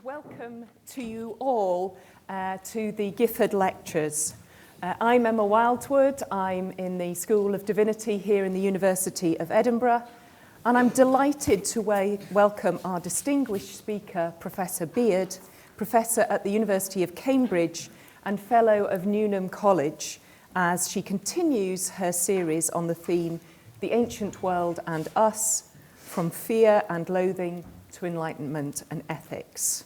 Welcome to you all to the Gifford Lectures. I'm Emma Wildwood. I'm in the School of Divinity here in the University of Edinburgh, and I'm delighted to welcome our distinguished speaker, Professor Beard, Professor at the University of Cambridge and Fellow of Newnham College, as she continues her series on the theme, The Ancient World and Us, from Fear and Loathing to Enlightenment and Ethics.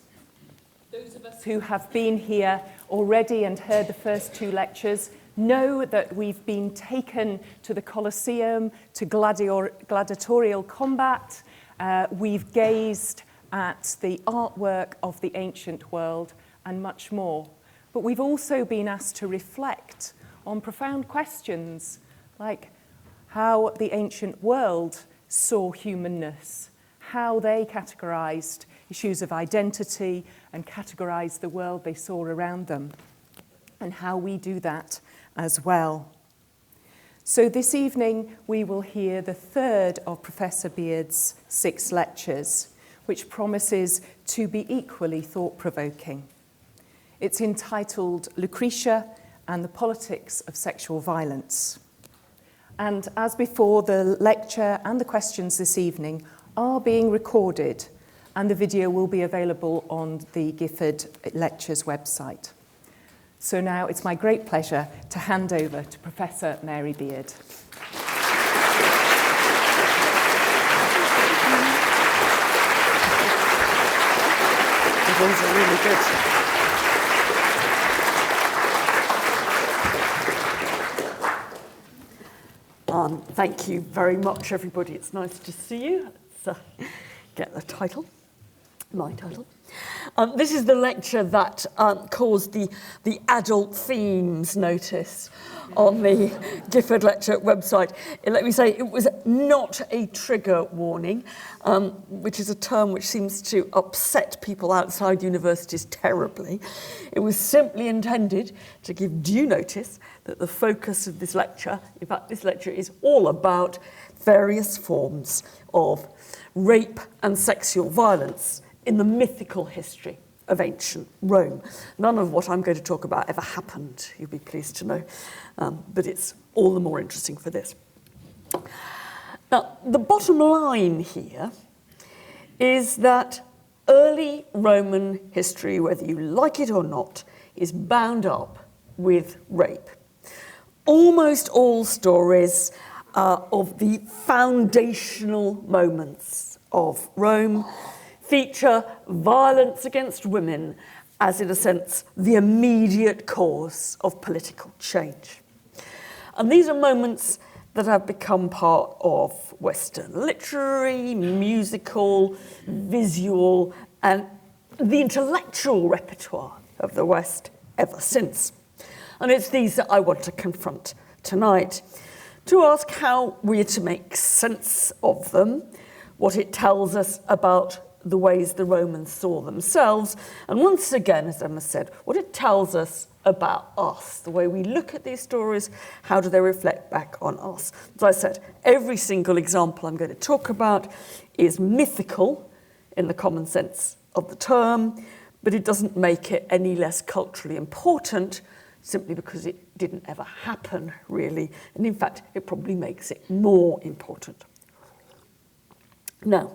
Those of us who have been here already and heard the first two lectures know that we've been taken to the Colosseum, to gladiatorial combat. We've gazed at the artwork of the ancient world and much more. But we've also been asked to reflect on profound questions like how the ancient world saw humanness, how they categorized issues of identity and categorized the world they saw around them, and how we do that as well. So this evening we will hear the third of Professor Beard's 6 lectures, which promises to be equally thought-provoking. It's entitled Lucretia and the Politics of Sexual Violence. And as before, the lecture and the questions this evening are being recorded, and the video will be available on the Gifford Lectures website. So now it's my great pleasure to hand over to Professor Mary Beard. Those are really good. Thank you very much, everybody. It's nice to see you. Let's get the title, my title. This is the lecture that caused the adult themes notice on the Gifford Lecture website. Let me say, it was not a trigger warning, which is a term which seems to upset people outside universities terribly. It was simply intended to give due notice that the focus of this lecture, in fact, this lecture is all about various forms of rape and sexual violence in the mythical history of ancient Rome. None of what I'm going to talk about ever happened, you'll be pleased to know, but it's all the more interesting for this. Now, the bottom line here is that early Roman history, whether you like it or not, is bound up with rape. Almost all stories of the foundational moments of Rome feature violence against women as, in a sense, the immediate cause of political change. And these are moments that have become part of Western literary, musical, visual, and the intellectual repertoire of the West ever since. And it's these that I want to confront tonight, to ask how we are to make sense of them, what it tells us about the ways the Romans saw themselves, and once again, as Emma said, what it tells us about us, the way we look at these stories, how do they reflect back on us. As I said, every single example I'm going to talk about is mythical in the common sense of the term, but it doesn't make it any less culturally important simply because it didn't ever happen, really, and in fact, it probably makes it more important. Now,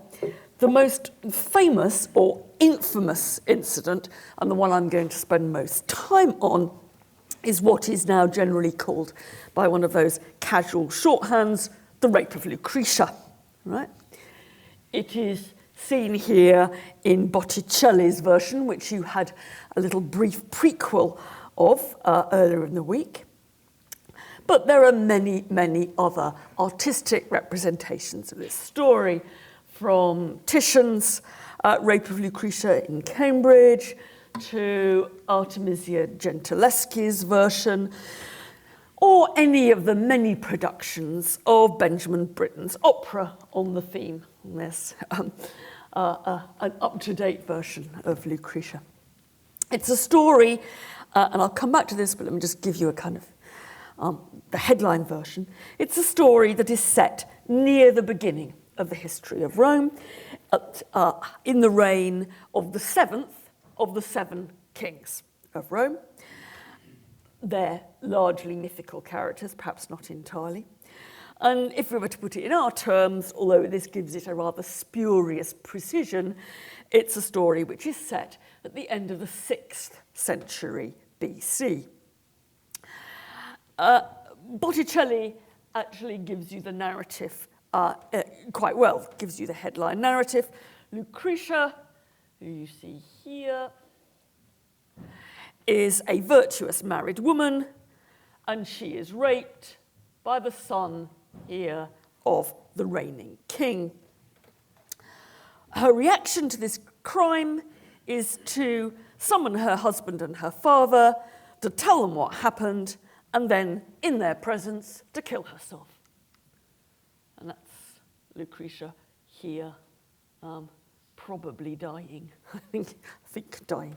the most famous or infamous incident, and the one I'm going to spend most time on, is what is now generally called, by one of those casual shorthands, the Rape of Lucretia. Right? It is seen here in Botticelli's version, which you had a little brief prequel of earlier in the week. But there are many, many other artistic representations of this story, from Titian's Rape of Lucretia in Cambridge to Artemisia Gentileschi's version, or any of the many productions of Benjamin Britten's opera on the theme. There's an up-to-date version of Lucretia. It's a story, and I'll come back to this, but let me just give you a kind of the headline version. It's a story that is set near the beginning of the history of Rome, in the reign of the 7th of the 7 kings of Rome. They're largely mythical characters, perhaps not entirely. And if we were to put it in our terms, although this gives it a rather spurious precision, it's a story which is set at the end of the 6th century BC. Botticelli actually gives you the narrative quite well, gives you the headline narrative. Lucretia, who you see here, is a virtuous married woman, and she is raped by the son here of the reigning king. Her reaction to this crime is to summon her husband and her father, to tell them what happened, and then, in their presence, to kill herself. And that's Lucretia here, probably dying. I think dying.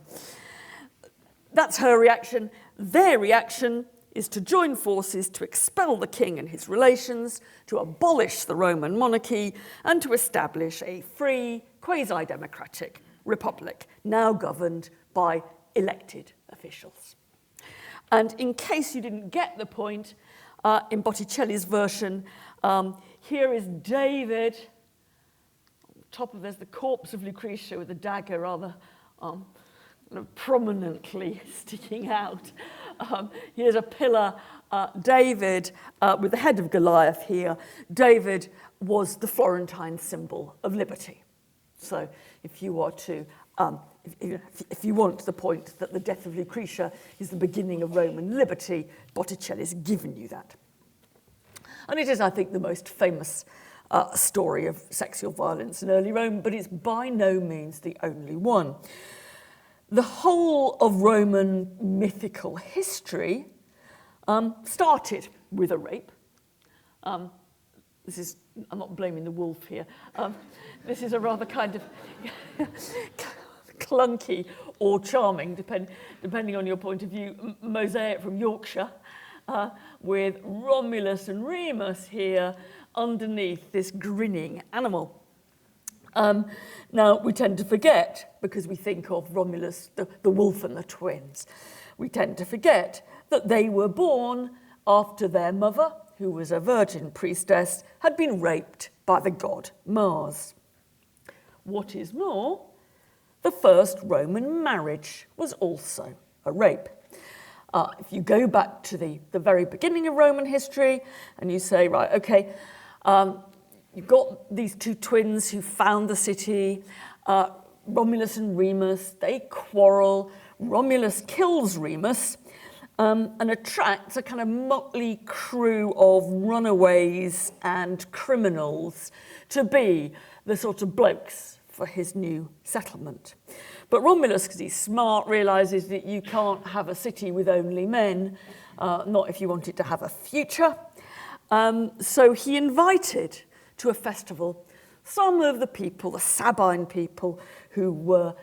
That's her reaction. Their reaction is to join forces to expel the king and his relations, to abolish the Roman monarchy, and to establish a free, quasi-democratic republic, now governed by elected officials. And in case you didn't get the point, in Botticelli's version, here is David. On top of there's the corpse of Lucretia with a dagger rather prominently sticking out. Here's a pillar, David, with the head of Goliath here. David was the Florentine symbol of liberty. So if you are to, if you want the point that the death of Lucretia is the beginning of Roman liberty, Botticelli's given you that. And it is, I think, the most famous story of sexual violence in early Rome, but it's by no means the only one. The whole of Roman mythical history started with a rape. I'm not blaming the wolf here. This is a rather kind of clunky or charming, depending on your point of view, mosaic from Yorkshire, with Romulus and Remus here underneath this grinning animal. Now, we tend to forget, because we think of Romulus, the wolf and the twins, we tend to forget that they were born after their mother, who was a virgin priestess, had been raped by the god Mars. What is more, the first Roman marriage was also a rape. If you go back to the very beginning of Roman history and you say, right, okay, you've got these 2 twins who found the city, Romulus and Remus, they quarrel. Romulus kills Remus and attracts a kind of motley crew of runaways and criminals to be the sort of blokes for his new settlement. But Romulus, because he's smart, realises that you can't have a city with only men, not if you want it to have a future. So he invited to a festival some of the people, the Sabine people, who were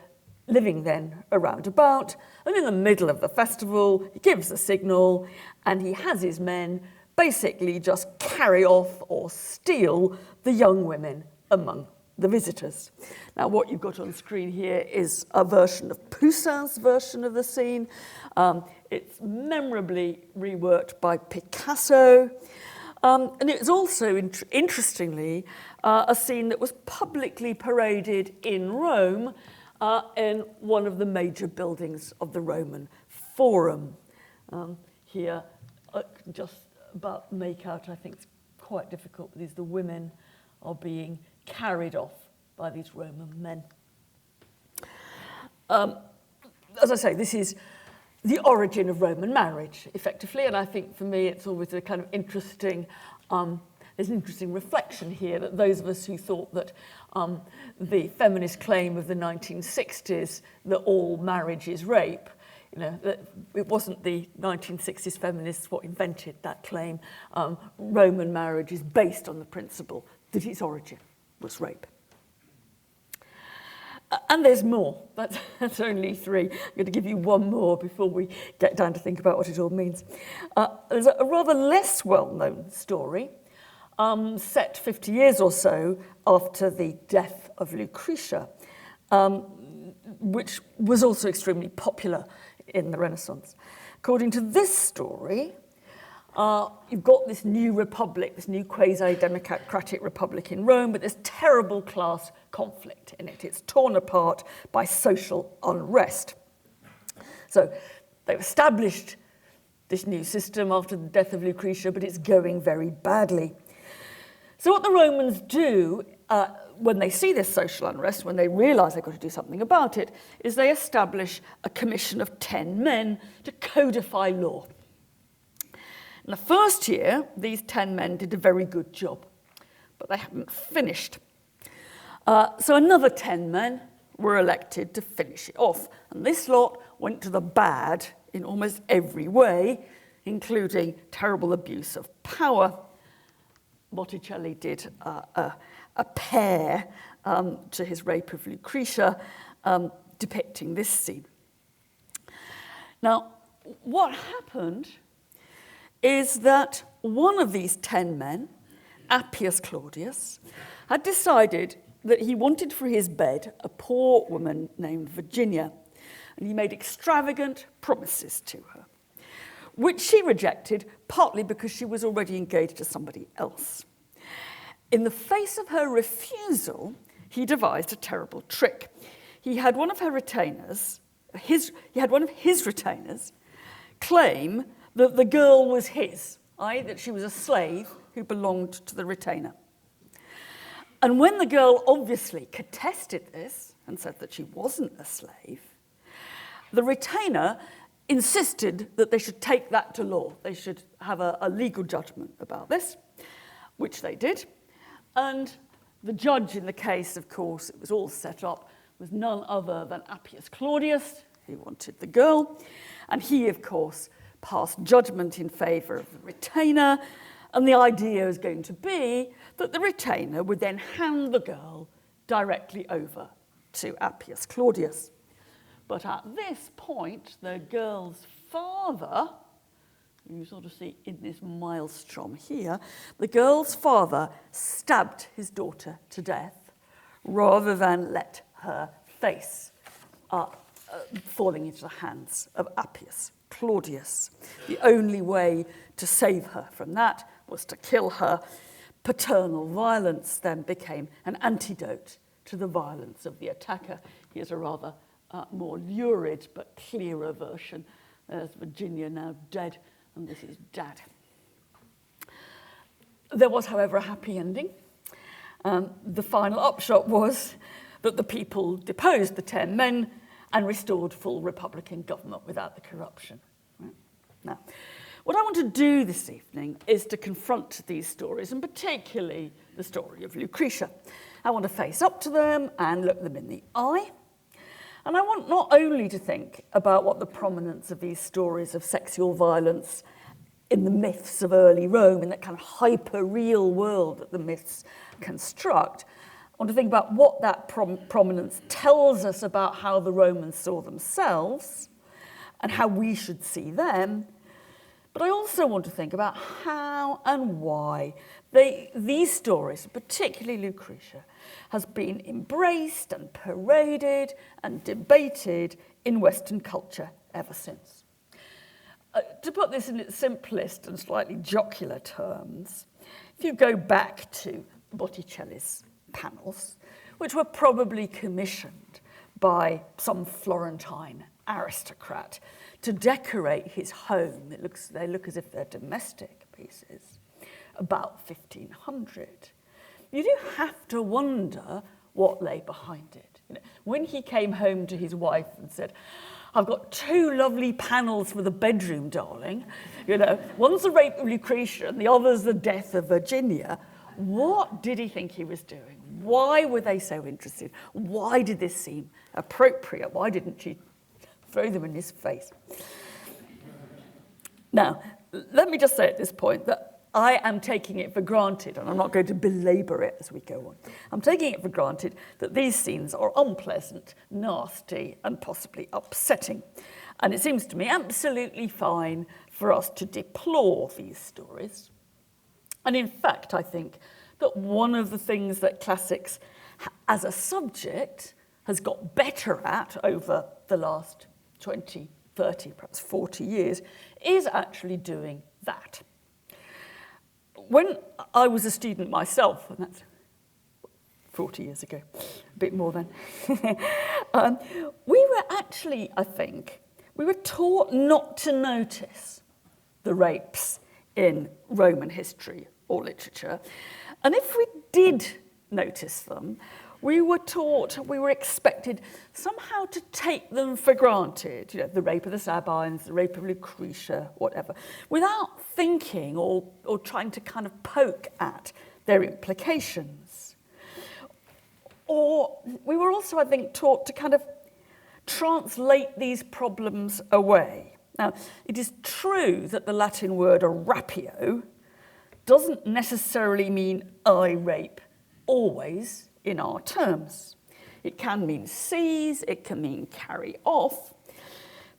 living then around about. And in the middle of the festival, he gives a signal and he has his men basically just carry off or steal the young women among the visitors. Now, what you've got on screen here is a version of Poussin's version of the scene. It's memorably reworked by Picasso. And it was also, interestingly, a scene that was publicly paraded in Rome in one of the major buildings of the Roman Forum. Here, just about make out, I think it's quite difficult, because the women are being carried off by these Roman men. As I say, this is the origin of Roman marriage, effectively, and I think for me it's always a kind of interesting, there's an interesting reflection here that those of us who thought that the feminist claim of the 1960s that all marriage is rape, you know, that it wasn't the 1960s feminists what invented that claim. Roman marriage is based on the principle that its origin was rape. And there's more. That's only 3. I'm going to give you one more before we get down to think about what it all means. There's a rather less well-known story set 50 years or so after the death of Lucretia. which was also extremely popular in the Renaissance. According to this story, you've got this new republic, this new quasi-democratic republic in Rome, but there's terrible class conflict in it. It's torn apart by social unrest. So they've established this new system after the death of Lucretia, but it's going very badly. So what the Romans do when they see this social unrest, when they realise they've got to do something about it, is they establish a commission of 10 men to codify law. In the first year, these 10 men did a very good job, but they hadn't finished. So another 10 men were elected to finish it off, and this lot went to the bad in almost every way, including terrible abuse of power. Botticelli did a pair to his Rape of Lucretia, depicting this scene. Now, what happened is that one of these 10 men, Appius Claudius, had decided that he wanted for his bed a poor woman named Virginia, and he made extravagant promises to her, which she rejected, partly because she was already engaged to somebody else. In the face of her refusal, he devised a terrible trick. He had one of her retainers, one of his retainers, claim that the girl was his, i.e. that she was a slave who belonged to the retainer. And when the girl obviously contested this and said that she wasn't a slave, the retainer insisted that they should take that to law. They should have a legal judgment about this, which they did. And the judge in the case, of course, it was all set up, was none other than Appius Claudius, who wanted the girl. And he, of course, passed judgment in favour of the retainer. And the idea is going to be that the retainer would then hand the girl directly over to Appius Claudius. But at this point, the girl's father, you sort of see in this maelstrom here, the girl's father stabbed his daughter to death rather than let her face falling into the hands of Appius Claudius. The only way to save her from that was to kill her. Paternal violence then became an antidote to the violence of the attacker. Here's a rather more lurid but clearer version. There's Virginia now dead, and this is Dad. There was, however, a happy ending. The final upshot was that the people deposed the 10 men and restored full republican government without the corruption. Right? Now, what I want to do this evening is to confront these stories, and particularly the story of Lucretia. I want to face up to them and look them in the eye. And I want not only to think about what the prominence of these stories of sexual violence in the myths of early Rome, in that kind of hyper-real world that the myths construct, I want to think about what that prominence tells us about how the Romans saw themselves and how we should see them. But I also want to think about how and why these stories, particularly Lucretia, has been embraced and paraded and debated in Western culture ever since. To put this in its simplest and slightly jocular terms, if you go back to Botticelli's panels, which were probably commissioned by some Florentine aristocrat to decorate his home, they look as if they're domestic pieces, about 1500. You do have to wonder what lay behind it. You know, when he came home to his wife and said, "I've got 2 lovely panels for the bedroom, darling. You know, one's the Rape of Lucretia and the other's the death of Virginia." What did he think he was doing? Why were they so interested? Why did this seem appropriate? Why didn't she throw them in his face? Now, let me just say at this point that I am taking it for granted, and I'm not going to belabor it as we go on. I'm taking it for granted that these scenes are unpleasant, nasty, and possibly upsetting. And it seems to me absolutely fine for us to deplore these stories. And in fact, I think that one of the things that classics, as a subject, has got better at over the last 20, 30, perhaps 40 years, is actually doing that. When I was a student myself, and that's 40 years ago, a bit more than, we were actually, I think, we were taught not to notice the rapes in Roman history or literature. And if we did notice them, we were taught, we were expected somehow to take them for granted, the rape of the Sabines, the rape of Lucretia, whatever, without thinking or trying to kind of poke at their implications. Or we were also, I think, taught to kind of translate these problems away. Now, it is true that the Latin word rapio doesn't necessarily mean I rape always in our terms. It can mean seize, it can mean carry off,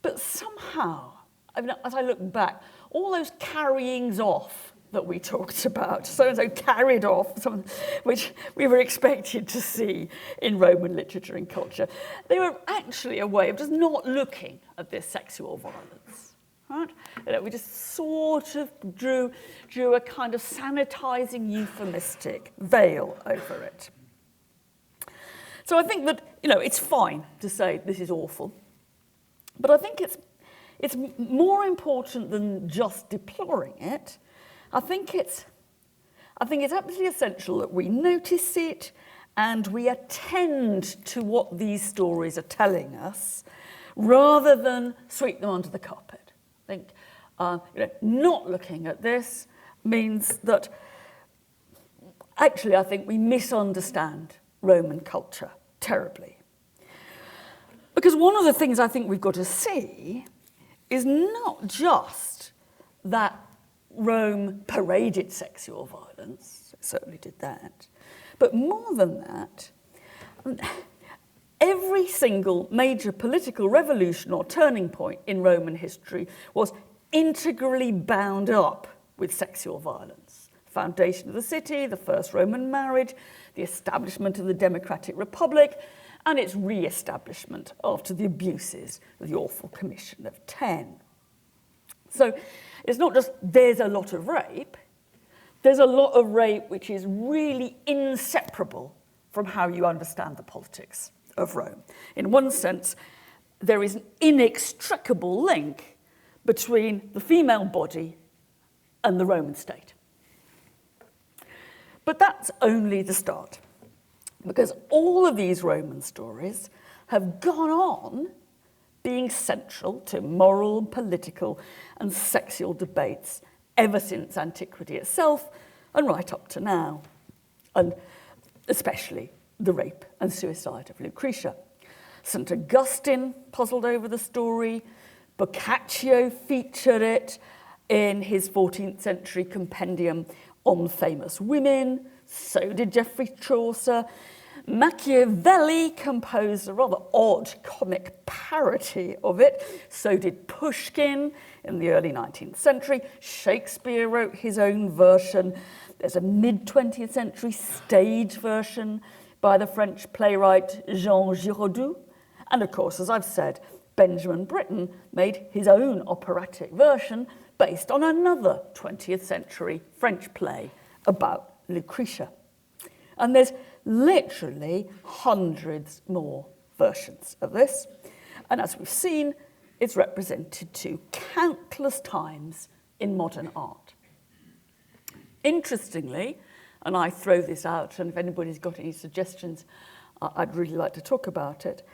but somehow, as I look back, all those carryings off that we talked about, so-and-so carried off, which we were expected to see in Roman literature and culture, they were actually a way of just not looking at this sexual violence. Right? We just sort of drew a kind of sanitizing, euphemistic veil over it. So I think that, it's fine to say this is awful, but I think it's more important than just deploring it. I think it's absolutely essential that we notice it and we attend to what these stories are telling us, rather than sweep them under the carpet. I think not looking at this means that actually I think we misunderstand Roman culture terribly. Because one of the things I think we've got to see is not just that Rome paraded sexual violence, it certainly did that, but more than that, every single major political revolution or turning point in Roman history was integrally bound up with sexual violence. Foundation of the city, the first Roman marriage, the establishment of the Democratic Republic, and its re-establishment after the abuses of the awful Commission of 10. So it's not just there's a lot of rape, there's a lot of rape which is really inseparable from how you understand the politics of Rome. In one sense, there is an inextricable link between the female body and the Roman state. But that's only the start, because all of these Roman stories have gone on being central to moral, political, and sexual debates ever since antiquity itself and right up to now, and especially the rape and suicide of Lucretia. St. Augustine puzzled over the story, Boccaccio featured it in his 14th century compendium on famous women, so did Geoffrey Chaucer. Machiavelli composed a rather odd comic parody of it, so did Pushkin in the early 19th century. Shakespeare wrote his own version. There's a mid-20th century stage version by the French playwright Jean Giraudoux. And of course, as I've said, Benjamin Britten made his own operatic version based on another 20th century French play about Lucretia. And there's literally hundreds more versions of this. And as we've seen, it's represented to countless times in modern art. Interestingly, and I throw this out, and if anybody's got any suggestions, I'd really like to talk about it,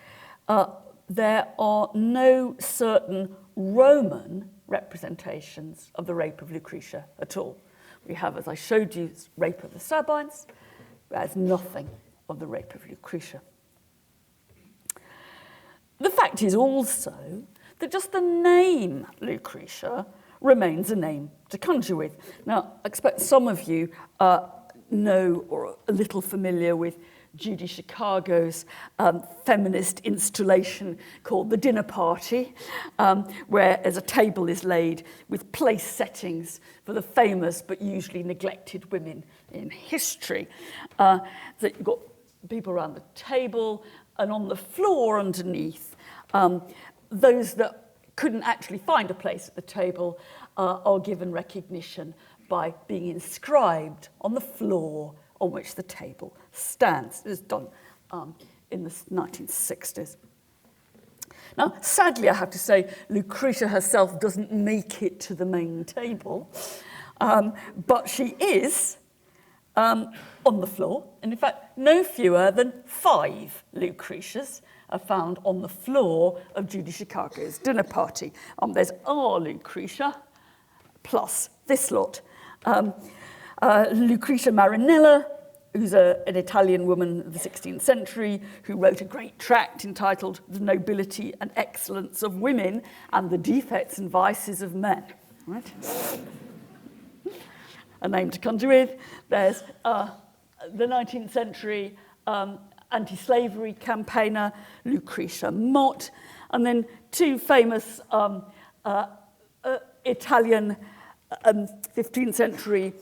there are no certain Roman representations of the rape of Lucretia at all. We have, as I showed you, rape of the Sabines. There's nothing of the rape of Lucretia. The fact is also that just the name Lucretia remains a name to conjure with. Now, I expect some of you know or are a little familiar with Judy Chicago's feminist installation called The Dinner Party, where as a table is laid with place settings for the famous but usually neglected women in history. That you've got people around the table, and on the floor underneath, those that couldn't actually find a place at the table are given recognition by being inscribed on the floor on which the table stands. It was done in the 1960s. Now, sadly, I have to say, Lucretia herself doesn't make it to the main table, but she is on the floor. And in fact, no fewer than 5 Lucretias are found on the floor of Judy Chicago's dinner party. There's our Lucretia, plus this lot. Lucretiamarinilla, who's an Italian woman of the 16th century who wrote a great tract entitled The Nobility and Excellence of Women and the Defects and Vices of Men. Right? A name to conjure with. There's the 19th century anti-slavery campaigner, Lucretia Mott, and then 2 famous Italian 15th century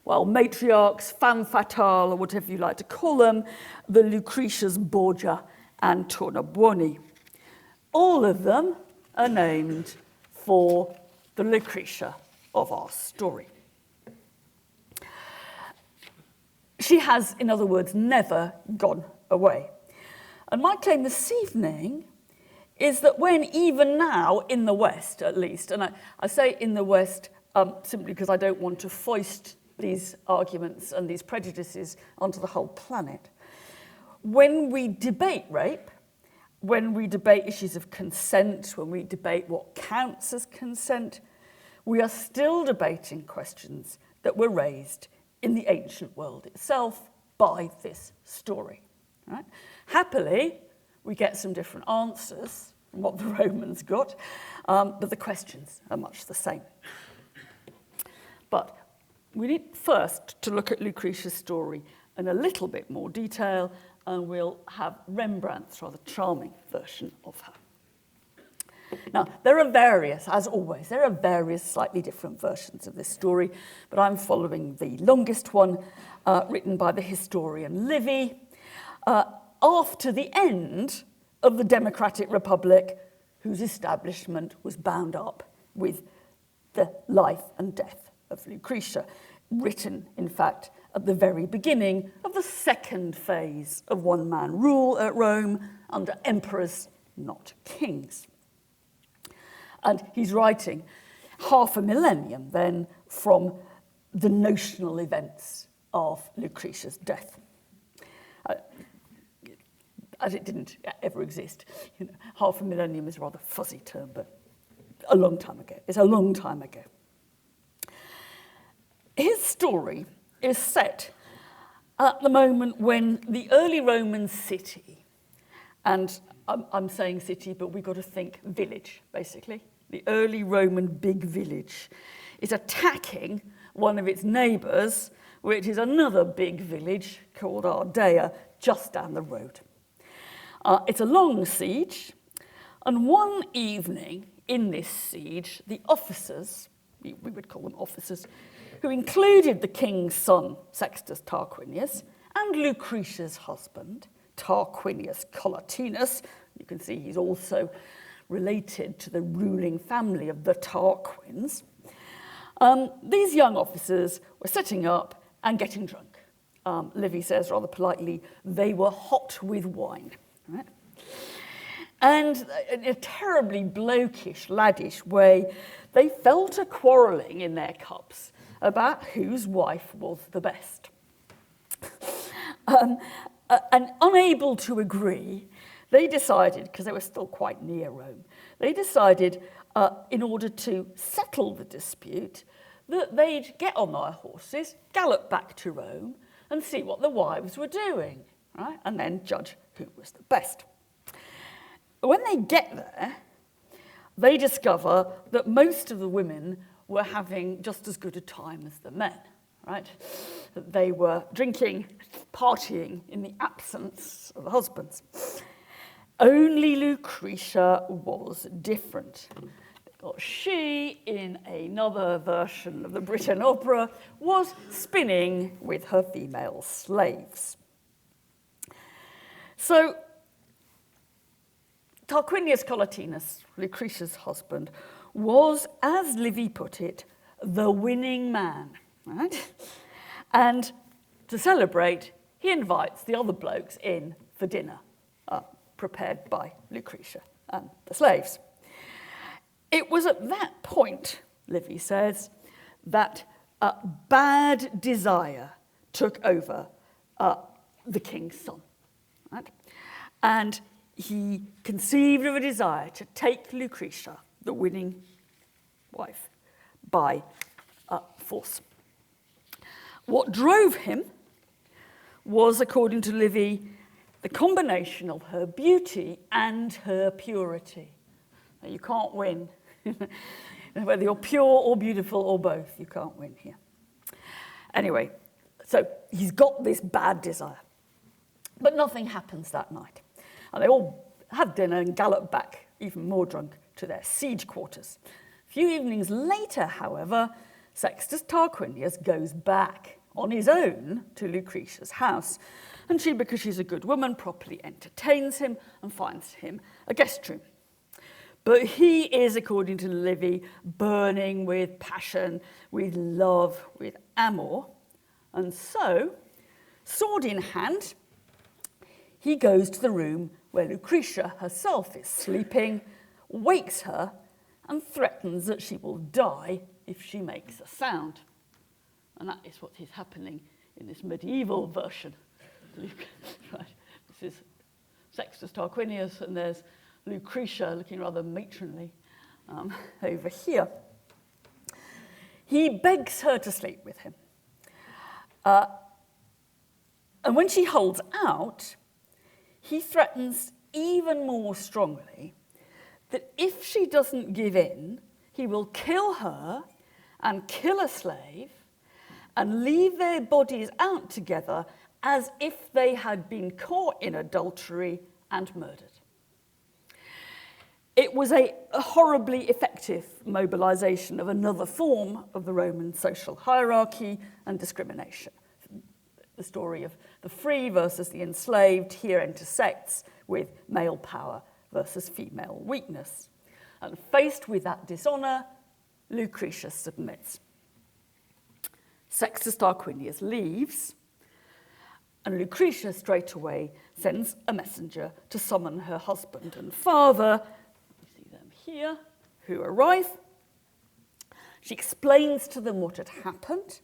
matriarchs, femme fatale, or whatever you like to call them, the Lucretias Borgia and Tornabuoni. All of them are named for the Lucretia of our story. She has, in other words, never gone away. And my claim this evening is that when even now, in the West at least, and I say in the West simply because I don't want to foist these arguments and these prejudices onto the whole planet. When we debate rape, when we debate issues of consent, when we debate what counts as consent, we are still debating questions that were raised in the ancient world itself by this story. Right? Happily, we get some different answers from what the Romans got, but the questions are much the same. But we need first to look at Lucretia's story in a little bit more detail, and we'll have Rembrandt's rather charming version of her. Now, there are various, as always, there are various slightly different versions of this story, but I'm following the longest one, written by the historian Livy, after the end of the Democratic Republic, whose establishment was bound up with the life and death of Lucretia, written, in fact, at the very beginning of the second phase of one-man rule at Rome under emperors, not kings. And he's writing half a millennium then from the notional events of Lucretia's death. As it didn't ever exist. You know, half a millennium is a rather fuzzy term, but a long time ago. It's a long time ago. His story is set at the moment when the early Roman city, and I'm saying city, but we've got to think village, basically. The early Roman big village is attacking one of its neighbours, which is another big village called Ardea, just down the road. It's a long siege, and one evening in this siege, the officers, we would call them officers, who included the king's son, Sextus Tarquinius, and Lucretia's husband, Tarquinius Collatinus. You can see he's also related to the ruling family of the Tarquins. These young officers were sitting up and getting drunk. Livy says rather politely, they were hot with wine. Right? And in a terribly blokish, laddish way, they fell to quarrelling in their cups about whose wife was the best. And unable to agree, they decided, because they were still quite near Rome, they decided, in order to settle the dispute, that they'd get on their horses, gallop back to Rome, and see what the wives were doing, right? And then judge who was the best. When they get there, they discover that most of the women were having just as good a time as the men, right? That they were drinking, partying in the absence of the husbands. Only Lucretia was different. She, in another version of the Britain opera, was spinning with her female slaves. So Tarquinius Collatinus, Lucretia's husband, was, as Livy put it, the winning man, right? And to celebrate, he invites the other blokes in for dinner, prepared by Lucretia and the slaves. It was at that point, Livy says, that bad desire took over the king's son, right? And he conceived of a desire to take Lucretia, the winning wife, by force. What drove him was, according to Livy, the combination of her beauty and her purity. Now, you can't win. Whether you're pure or beautiful or both, you can't win here. Anyway, so he's got this bad desire. But nothing happens that night. And they all have dinner and gallop back, even more drunk, to their siege quarters. A few evenings later, however, Sextus Tarquinius goes back on his own to Lucretia's house. And she, because she's a good woman, properly entertains him and finds him a guest room. But he is, according to Livy, burning with passion, with love, with amour. And so, sword in hand, he goes to the room where Lucretia herself is sleeping, wakes her, and threatens that she will die if she makes a sound. And that is what is happening in this medieval version. Right. This is Sextus Tarquinius, and there's Lucretia, looking rather matronly, over here. He begs her to sleep with him. And when she holds out, he threatens even more strongly that if she doesn't give in, he will kill her and kill a slave and leave their bodies out together as if they had been caught in adultery and murdered. It was a horribly effective mobilization of another form of the Roman social hierarchy and discrimination. The story of the free versus the enslaved here intersects with male power versus female weakness. And faced with that dishonor, Lucretia submits. Sextus Tarquinius leaves, and Lucretia straight away sends a messenger to summon her husband and father, you see them here, who arrive. She explains to them what had happened,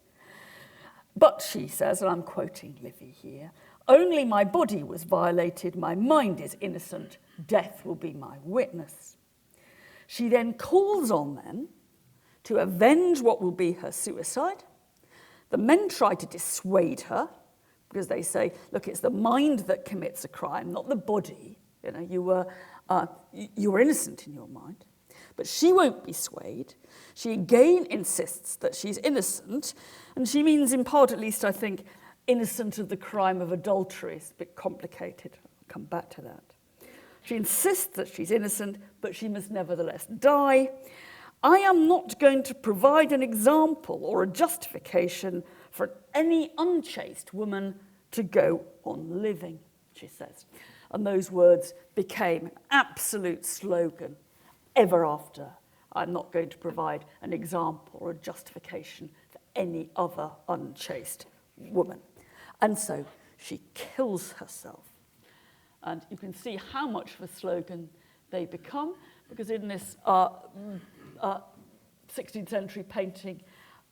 but she says, and I'm quoting Livy here, "Only my body was violated, my mind is innocent, death will be my witness." She then calls on them to avenge what will be her suicide. The men try to dissuade her because they say, look, it's the mind that commits a crime, not the body. You know, you were innocent in your mind. But she won't be swayed. She again insists that she's innocent, and she means, in part at least, I think, innocent of the crime of adultery. It's a bit complicated. I'll come back to that. She insists that she's innocent, but she must nevertheless die. I am not going to provide an example or a justification for any unchaste woman to go on living, she says. And those words became an absolute slogan ever after. I'm not going to provide an example or a justification for any other unchaste woman. And so she kills herself. And you can see how much of a slogan they become, because in this 16th century painting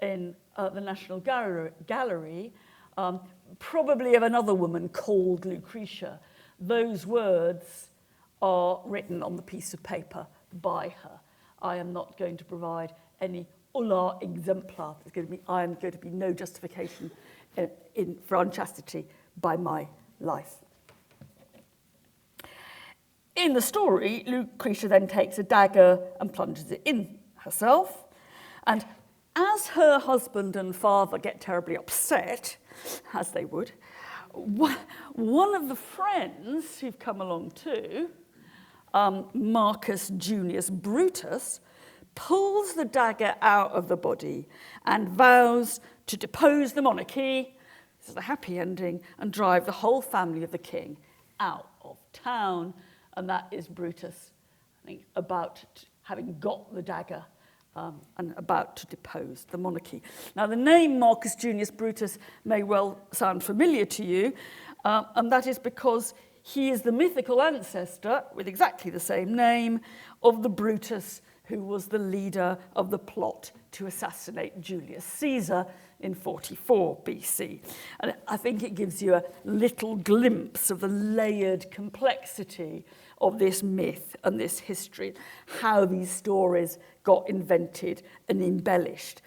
in the National Gallery, probably of another woman called Lucretia, those words are written on the piece of paper by her. I am not going to provide any ulla exemplar. I am going to be no justification for unchastity by my life. In the story, Lucretia then takes a dagger and plunges it in herself. And as her husband and father get terribly upset, as they would, one of the friends who've come along too, Marcus Junius Brutus, pulls the dagger out of the body and vows to depose the monarchy, this is a happy ending, and drive the whole family of the king out of town, and that is Brutus, I think, having got the dagger and about to depose the monarchy. Now, the name Marcus Junius Brutus may well sound familiar to you, and that is because he is the mythical ancestor, with exactly the same name, of the Brutus who was the leader of the plot to assassinate Julius Caesar in 44 BC. And I think it gives you a little glimpse of the layered complexity of this myth and this history, how these stories got invented and embellished,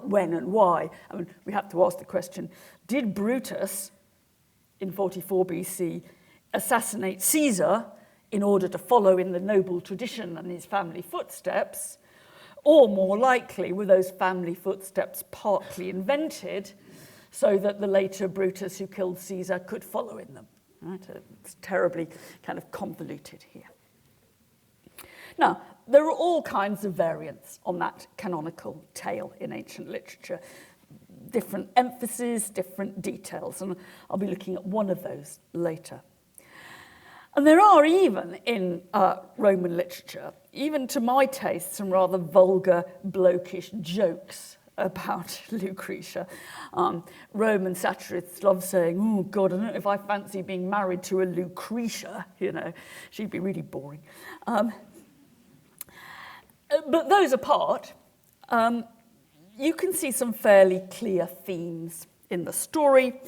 when and why. I mean, we have to ask the question, did Brutus in 44 BC assassinate Caesar in order to follow in the noble tradition and his family footsteps, or more likely were those family footsteps partly invented so that the later Brutus who killed Caesar could follow in them? Right? It's terribly kind of convoluted here. Now, there are all kinds of variants on that canonical tale in ancient literature, different emphases, different details, and I'll be looking at one of those later. And there are even in Roman literature, even to my taste, some rather vulgar, blokish jokes about Lucretia. Roman satirists love saying, oh, God, I don't know if I fancy being married to a Lucretia, you know, she'd be really boring. But those apart, you can see some fairly clear themes in the story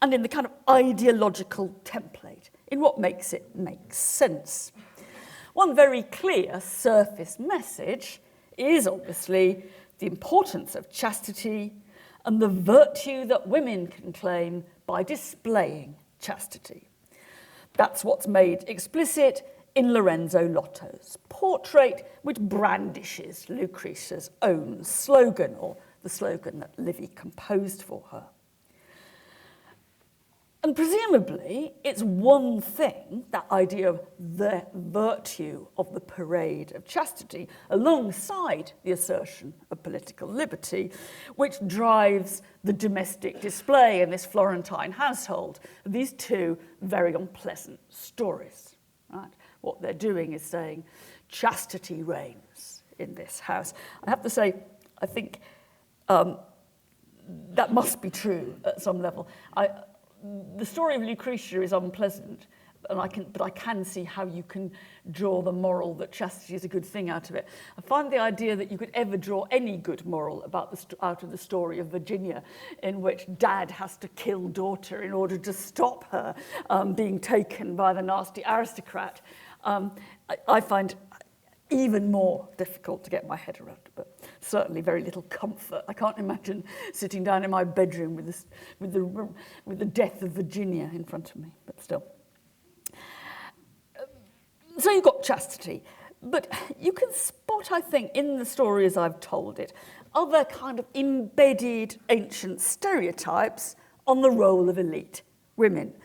and in the kind of ideological template, in what makes it make sense. One very clear surface message is obviously the importance of chastity and the virtue that women can claim by displaying chastity. That's what's made explicit in Lorenzo Lotto's portrait, which brandishes Lucretia's own slogan, or the slogan that Livy composed for her. And presumably, it's one thing, that idea of the virtue of the parade of chastity, alongside the assertion of political liberty, which drives the domestic display in this Florentine household. These two very unpleasant stories. Right? What they're doing is saying, chastity reigns in this house. I have to say, I think that must be true at some level. The story of Lucretia is unpleasant, but I can see how you can draw the moral that chastity is a good thing out of it. I find the idea that you could ever draw any good moral out of the story of Virginia, in which dad has to kill daughter in order to stop her being taken by the nasty aristocrat, I find even more difficult to get my head around, but certainly very little comfort. I can't imagine sitting down in my bedroom with the death of Virginia in front of me, but still. So you've got chastity, but you can spot, I think, in the story as I've told it, other kind of embedded ancient stereotypes on the role of elite women,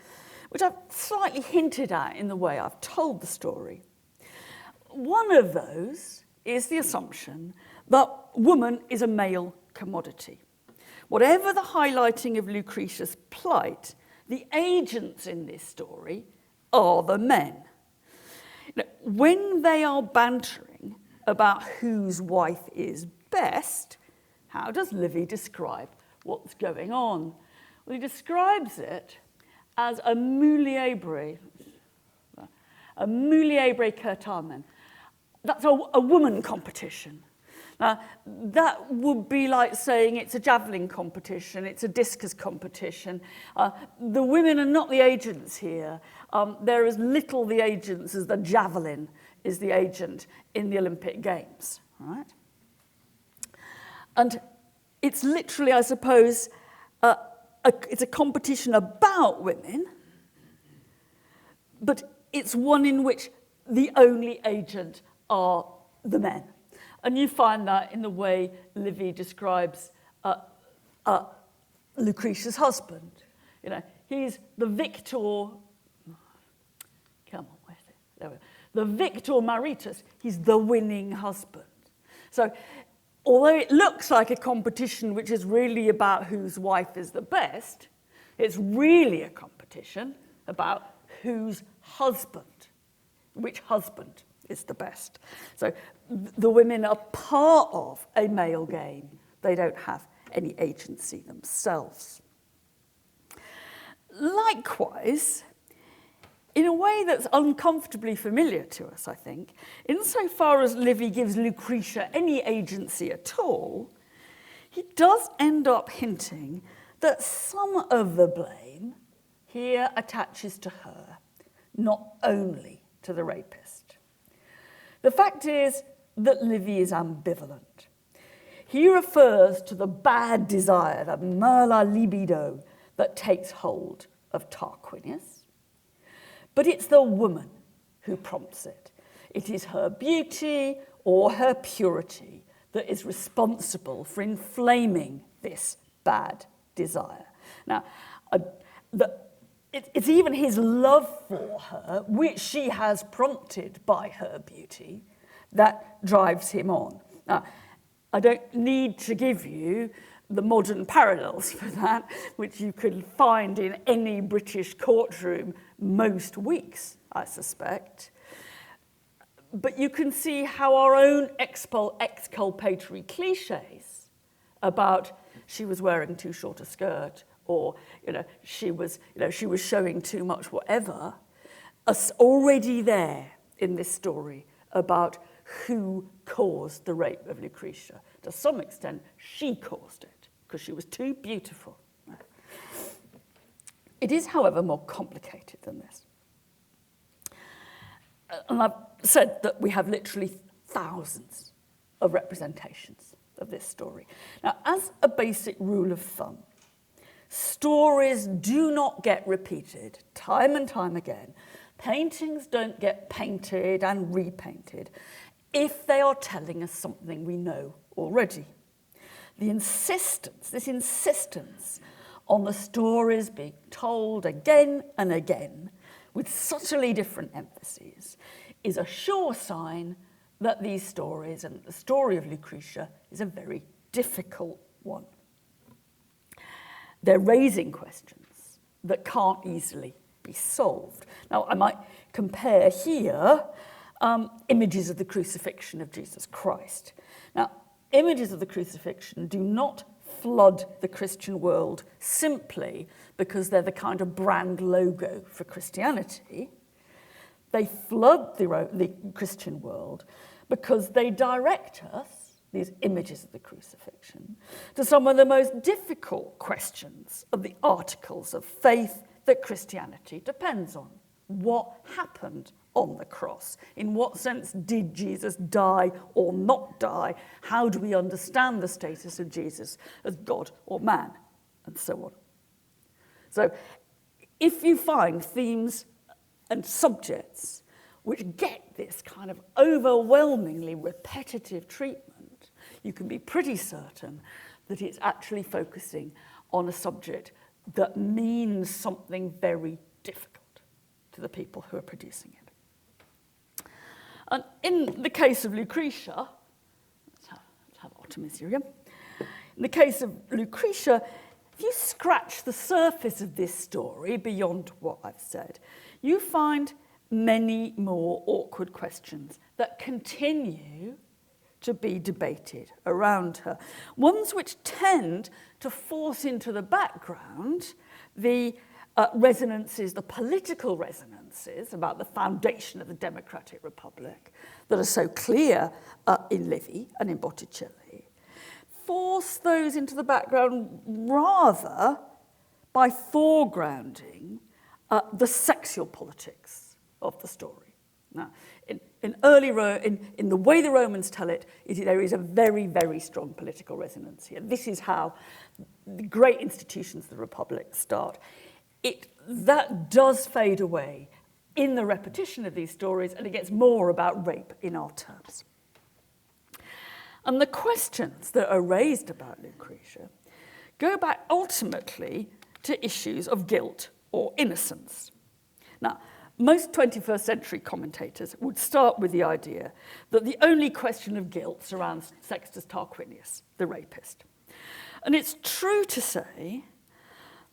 which I've slightly hinted at in the way I've told the story. One of those is the assumption that woman is a male commodity. Whatever the highlighting of Lucretia's plight, the agents in this story are the men. Now, when they are bantering about whose wife is best, how does Livy describe what's going on? Well, he describes it as a muliebre certamen. That's a woman competition. Now, that would be like saying it's a javelin competition, it's a discus competition. The women are not the agents here. They're as little the agents as the javelin is the agent in the Olympic Games, right? And it's literally, I suppose, it's a competition about women, but it's one in which the only agent are the men. And you find that in the way Livy describes Lucretia's husband. You know, he's the victor, come on, where's it? There we go. The victor maritus, he's the winning husband. So although it looks like a competition which is really about whose wife is the best, it's really a competition about whose husband, which husband is the best. So the women are part of a male game. They don't have any agency themselves. Likewise, in a way that's uncomfortably familiar to us, I think, insofar as Livy gives Lucretia any agency at all, he does end up hinting that some of the blame here attaches to her, not only to the rapist. The fact is that Livy is ambivalent. He refers to the bad desire, the mala libido, that takes hold of Tarquinius. But it's the woman who prompts it. It is her beauty or her purity that is responsible for inflaming this bad desire. Now, it's even his love for her, which she has prompted by her beauty, that drives him on. Now, I don't need to give you the modern parallels for that, which you can find in any British courtroom most weeks, I suspect. But you can see how our own exculpatory cliches about she was wearing too short a skirt, or she was showing too much whatever, are already there in this story about who caused the rape of Lucretia. To some extent, she caused it, because she was too beautiful. It is, however, more complicated than this. And I've said that we have literally thousands of representations of this story. Now, as a basic rule of thumb, stories do not get repeated time and time again. Paintings don't get painted and repainted if they are telling us something we know already. This insistence on the stories being told again and again with subtly different emphases is a sure sign that these stories and the story of Lucretia is a very difficult one. They're raising questions that can't easily be solved. Now, I might compare here images of the crucifixion of Jesus Christ. Now, images of the crucifixion do not flood the Christian world simply because they're the kind of brand logo for Christianity. They flood the Christian world because they direct us, these images of the crucifixion, to some of the most difficult questions of the articles of faith that Christianity depends on. What happened on the cross? In what sense did Jesus die or not die? How do we understand the status of Jesus as God or man? And so on. So if you find themes and subjects which get this kind of overwhelmingly repetitive treatment, you can be pretty certain that it's actually focusing on a subject that means something very difficult to the people who are producing it. And in the case of Lucretia, let's have Artemisia. In the case of Lucretia, if you scratch the surface of this story beyond what I've said, you find many more awkward questions that continue to be debated around her. Ones which tend to force into the background the resonances, the political resonances about the foundation of the democratic republic that are so clear in Livy and in Botticelli, force those into the background rather by foregrounding the sexual politics of the story. Now, in the way the Romans tell it, there is a very, very strong political resonance here. This is how the great institutions of the Republic start. That does fade away in the repetition of these stories, and it gets more about rape in our terms. And the questions that are raised about Lucretia go back ultimately to issues of guilt or innocence. Now, most 21st century commentators would start with the idea that the only question of guilt surrounds Sextus Tarquinius, the rapist. And it's true to say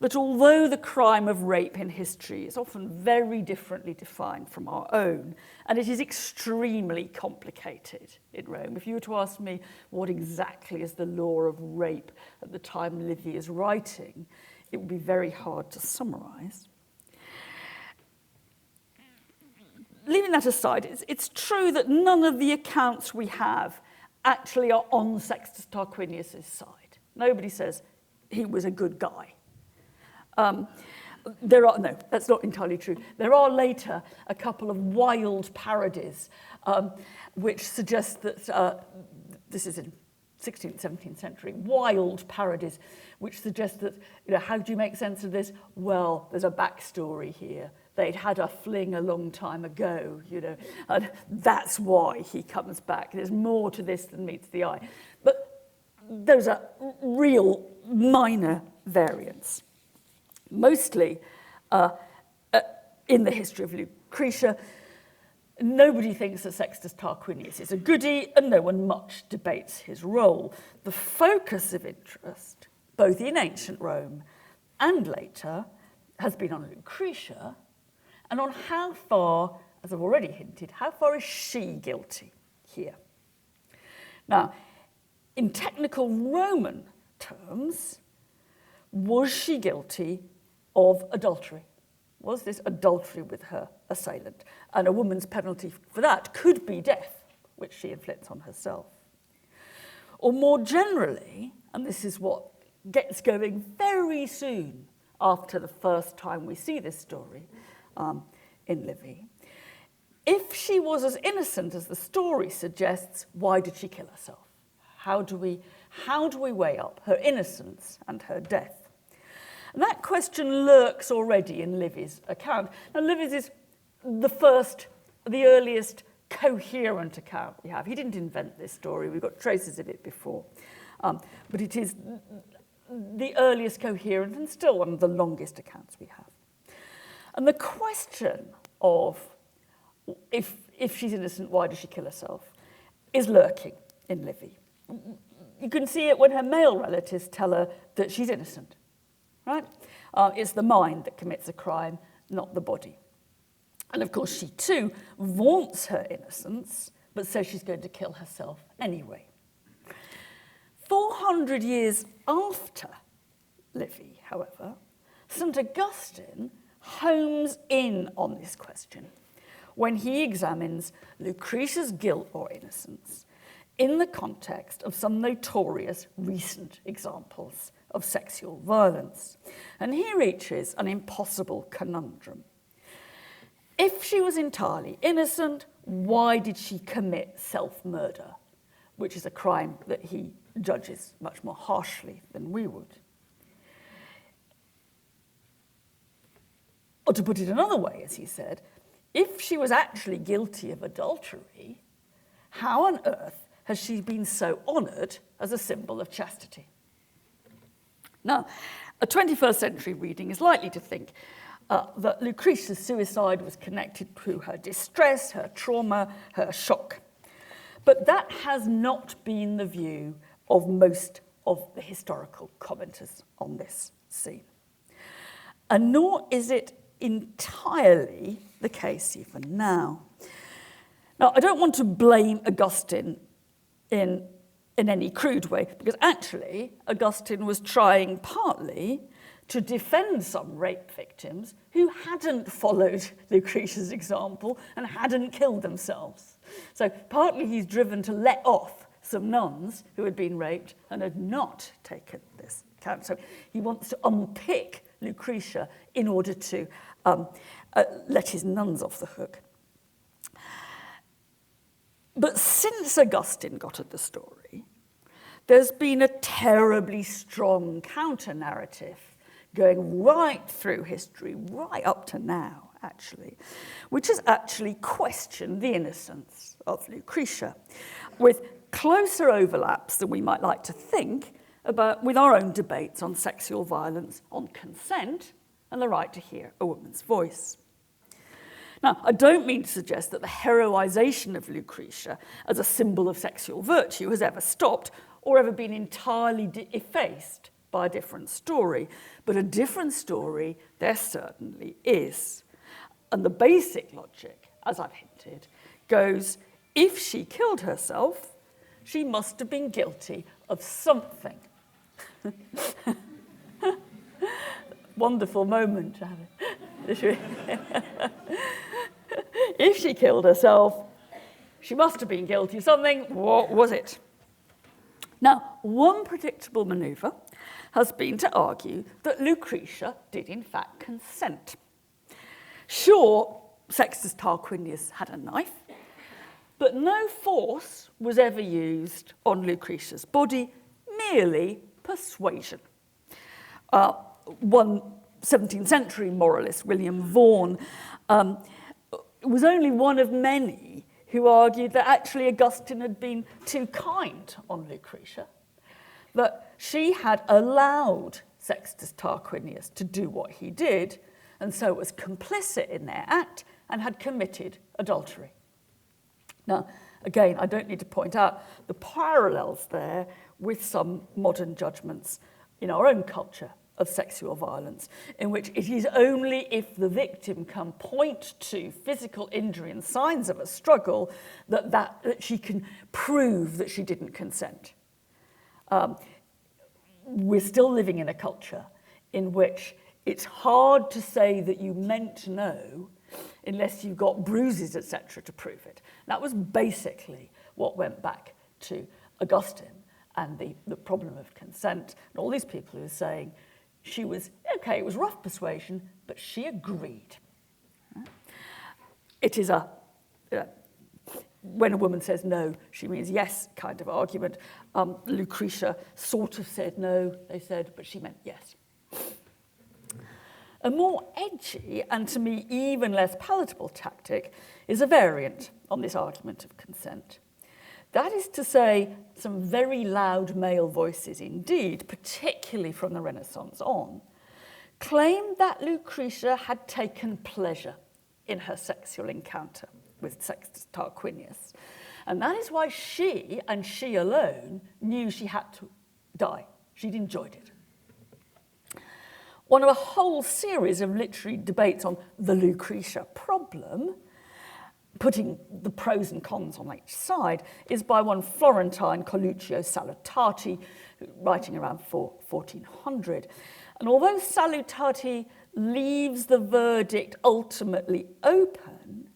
that although the crime of rape in history is often very differently defined from our own, and it is extremely complicated in Rome. If you were to ask me what exactly is the law of rape at the time Livy is writing, it would be very hard to summarise. Leaving that aside, it's true that none of the accounts we have actually are on Sextus Tarquinius' side. Nobody says he was a good guy. No, that's not entirely true. There are later a couple of wild parodies which suggest that, this is in 16th, 17th century, wild parodies which suggest that, how do you make sense of this? Well, there's a backstory here. They'd had a fling a long time ago, and that's why he comes back. There's more to this than meets the eye. But those are real minor variants. Mostly in the history of Lucretia, nobody thinks that Sextus Tarquinius is a goody, and no one much debates his role. The focus of interest, both in ancient Rome and later, has been on Lucretia, and on how far, as I've already hinted, how far is she guilty here? Now, in technical Roman terms, was she guilty of adultery? Was this adultery with her assailant? And a woman's penalty for that could be death, which she inflicts on herself. Or more generally, and this is what gets going very soon after the first time we see this story in Livy, if she was as innocent as the story suggests, why did she kill herself? How do we weigh up her innocence and her death? And that question lurks already in Livy's account. Now, Livy's is the earliest coherent account we have. He didn't invent this story. We've got traces of it before. But it is the earliest coherent and still one of the longest accounts we have. And the question of if she's innocent, why does she kill herself, is lurking in Livy. You can see it when her male relatives tell her that she's innocent. Right? It's the mind that commits a crime, not the body. And of course, she too vaunts her innocence, but says she's going to kill herself anyway. 400 years after Livy, however, St. Augustine homes in on this question when he examines Lucretia's guilt or innocence in the context of some notorious recent examples of sexual violence. And he reaches an impossible conundrum. If she was entirely innocent, why did she commit self-murder, which is a crime that he judges much more harshly than we would? Or to put it another way, as he said, if she was actually guilty of adultery, how on earth has she been so honoured as a symbol of chastity? Now, a 21st century reading is likely to think that Lucretia's suicide was connected to her distress, her trauma, her shock. But that has not been the view of most of the historical commenters on this scene. And nor is it entirely the case even now. Now, I don't want to blame Augustine in any crude way, because actually Augustine was trying partly to defend some rape victims who hadn't followed Lucretia's example and hadn't killed themselves. So partly he's driven to let off some nuns who had been raped and had not taken this account. So he wants to unpick Lucretia in order to let his nuns off the hook. But since Augustine got at the story, there's been a terribly strong counter-narrative going right through history, right up to now, actually, which has actually questioned the innocence of Lucretia, with closer overlaps than we might like to think about with our own debates on sexual violence, on consent, and the right to hear a woman's voice. Now, I don't mean to suggest that the heroisation of Lucretia as a symbol of sexual virtue has ever stopped or ever been entirely effaced by a different story. But a different story there certainly is. And the basic logic, as I've hinted, goes, if she killed herself, she must have been guilty of something. Wonderful moment to have it. If she killed herself, she must have been guilty of something. What was it? Now, one predictable manoeuvre has been to argue that Lucretia did in fact consent. Sure, Sextus Tarquinius had a knife, but no force was ever used on Lucretia's body, merely persuasion. One 17th century moralist, William Vaughan, was only one of many who argued that actually Augustine had been too kind on Lucretia, that she had allowed Sextus Tarquinius to do what he did, and so was complicit in their act and had committed adultery. Now, again, I don't need to point out the parallels there with some modern judgments in our own culture of sexual violence, in which it is only if the victim can point to physical injury and signs of a struggle that she can prove that she didn't consent. We're still living in a culture in which it's hard to say that you meant no unless you've got bruises, etc., to prove it. That was basically what went back to Augustine and the problem of consent, and all these people who are saying she was, okay, it was rough persuasion, but she agreed. It is when a woman says no, she means yes kind of argument. Lucretia sort of said no, they said, but she meant yes. A more edgy, and to me even less palatable tactic, is a variant on this argument of consent. That is to say, some very loud male voices indeed, particularly from the Renaissance on, claimed that Lucretia had taken pleasure in her sexual encounter with Sextus Tarquinius. And that is why she, and she alone, knew she had to die. She'd enjoyed it. One of a whole series of literary debates on the Lucretia problem, putting the pros and cons on each side, is by one Florentine, Coluccio Salutati, writing around 1400. And although Salutati leaves the verdict ultimately open,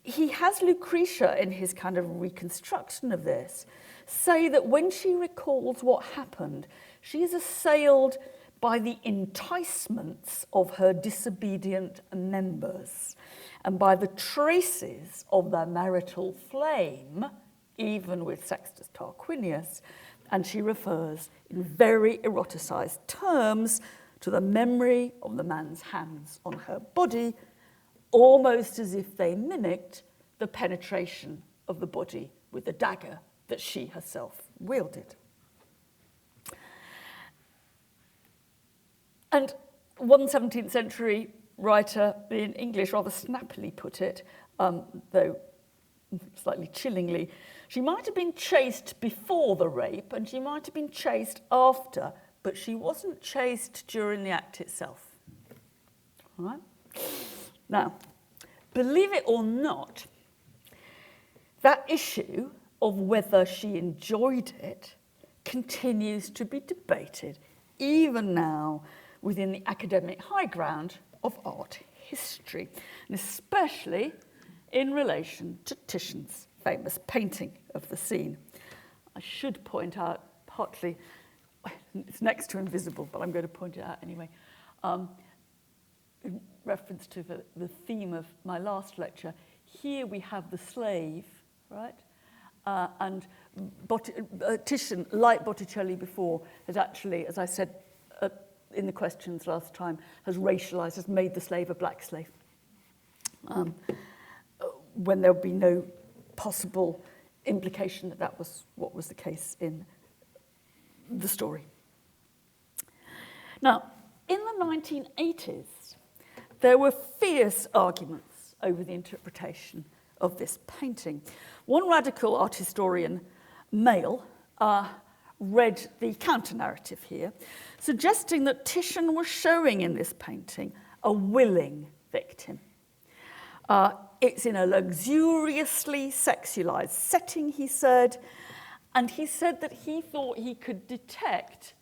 he has Lucretia, in his kind of reconstruction of this, say that when she recalls what happened, she is assailed by the enticements of her disobedient members and by the traces of their marital flame, even with Sextus Tarquinius, and she refers in very eroticized terms to the memory of the man's hands on her body, almost as if they mimicked the penetration of the body with the dagger that she herself wielded. And one 17th century writer in English rather snappily put it, though slightly chillingly, she might have been chaste before the rape and she might have been chaste after, but she wasn't chaste during the act itself. All right? Now, believe it or not, that issue of whether she enjoyed it continues to be debated, even now, within the academic high ground of art history, and especially in relation to Titian's famous painting of the scene. I should point out, partly, it's next to invisible, but I'm going to point it out anyway, in reference to the theme of my last lecture. Here we have the slave, right? And Titian, like Botticelli before, has actually, as I said in the questions last time, has racialized, has made the slave a black slave, when there would be no possible implication that that was what was the case in the story. Now, in the 1980s, there were fierce arguments over the interpretation of this painting. One radical art historian, male, read the counter-narrative here, suggesting that Titian was showing in this painting a willing victim. It's in a luxuriously sexualized setting, he said, and he said that he thought he could detect,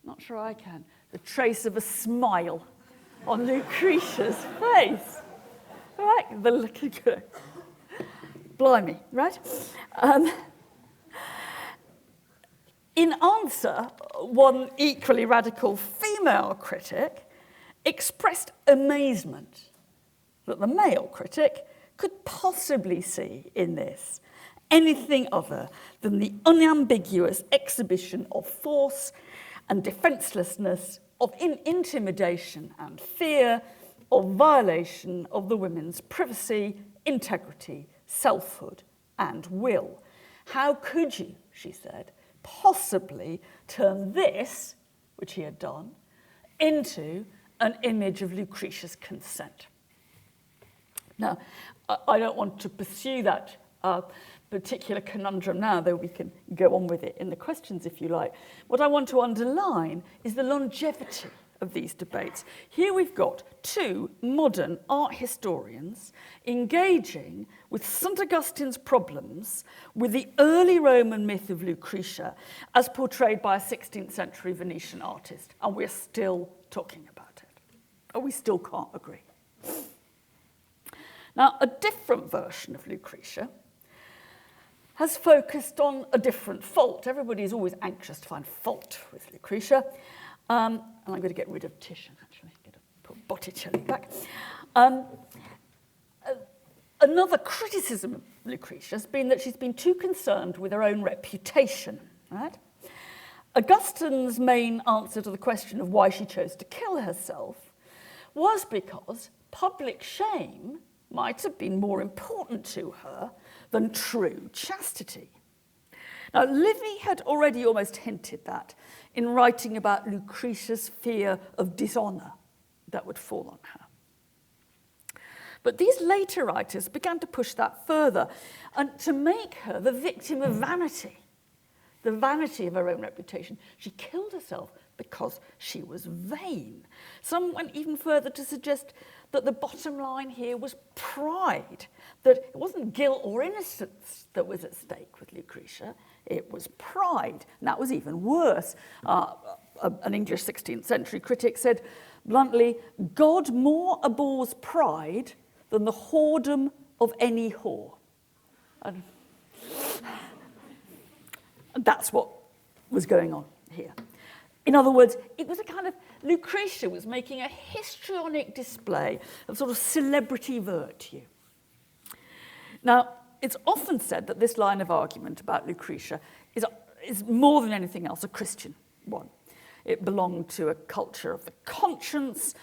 not sure I can, the trace of a smile on Lucretia's face. Right? Blimey, right? In answer, one equally radical female critic expressed amazement that the male critic could possibly see in this anything other than the unambiguous exhibition of force and defenselessness, of intimidation and fear, of violation of the women's privacy, integrity, selfhood, and will. How could you, she said, possibly turn this, which he had done, into an image of Lucretia's consent? Now, I don't want to pursue that particular conundrum now, though we can go on with it in the questions if you like. What I want to underline is the longevity of these debates. Here we've got two modern art historians engaging with St. Augustine's problems with the early Roman myth of Lucretia as portrayed by a 16th century Venetian artist, and we're still talking about it. Or we still can't agree. Now, a different version of Lucretia has focused on a different fault. Everybody is always anxious to find fault with Lucretia. And I'm going to get rid of Titian, actually. Get to put Botticelli back. Another criticism of Lucretia has been that she's been too concerned with her own reputation. Right? Augustine's main answer to the question of why she chose to kill herself was because public shame might have been more important to her than true chastity. Now, Livy had already almost hinted that in writing about Lucretia's fear of dishonour that would fall on her. But these later writers began to push that further and to make her the victim of vanity, the vanity of her own reputation. She killed herself because she was vain. Some went even further to suggest that the bottom line here was pride, that it wasn't guilt or innocence that was at stake with Lucretia, it was pride. And that was even worse. An English 16th century critic said bluntly, God more abhors pride than the whoredom of any whore. And that's what was going on here. In other words, it was a kind of, Lucretia was making a histrionic display of sort of celebrity virtue. Now, it's often said that this line of argument about Lucretia is more than anything else a Christian one. It belonged to a culture of the conscience,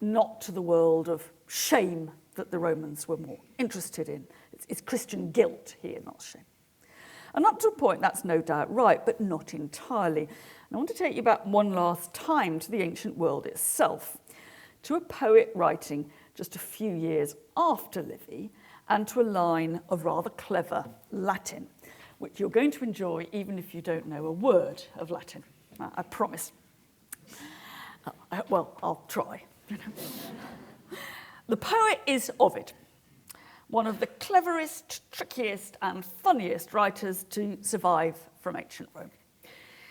not to the world of shame that the Romans were more interested in. It's Christian guilt here, not shame. And up to a point, that's no doubt right, but not entirely. And I want to take you back one last time to the ancient world itself, to a poet writing just a few years after Livy, and to a line of rather clever Latin, which you're going to enjoy even if you don't know a word of Latin. I promise. Well, I'll try. The poet is Ovid, one of the cleverest, trickiest, and funniest writers to survive from ancient Rome.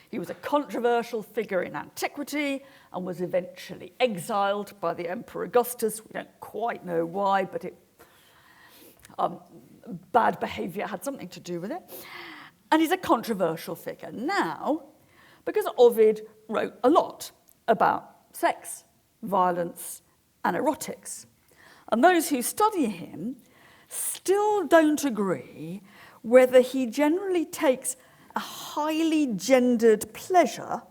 He was a controversial figure in antiquity and was eventually exiled by the Emperor Augustus. We don't quite know why, but bad behaviour had something to do with it. And he's a controversial figure now because Ovid wrote a lot about sex, violence, and erotics. And those who study him still don't agree whether he generally takes a highly gendered pleasure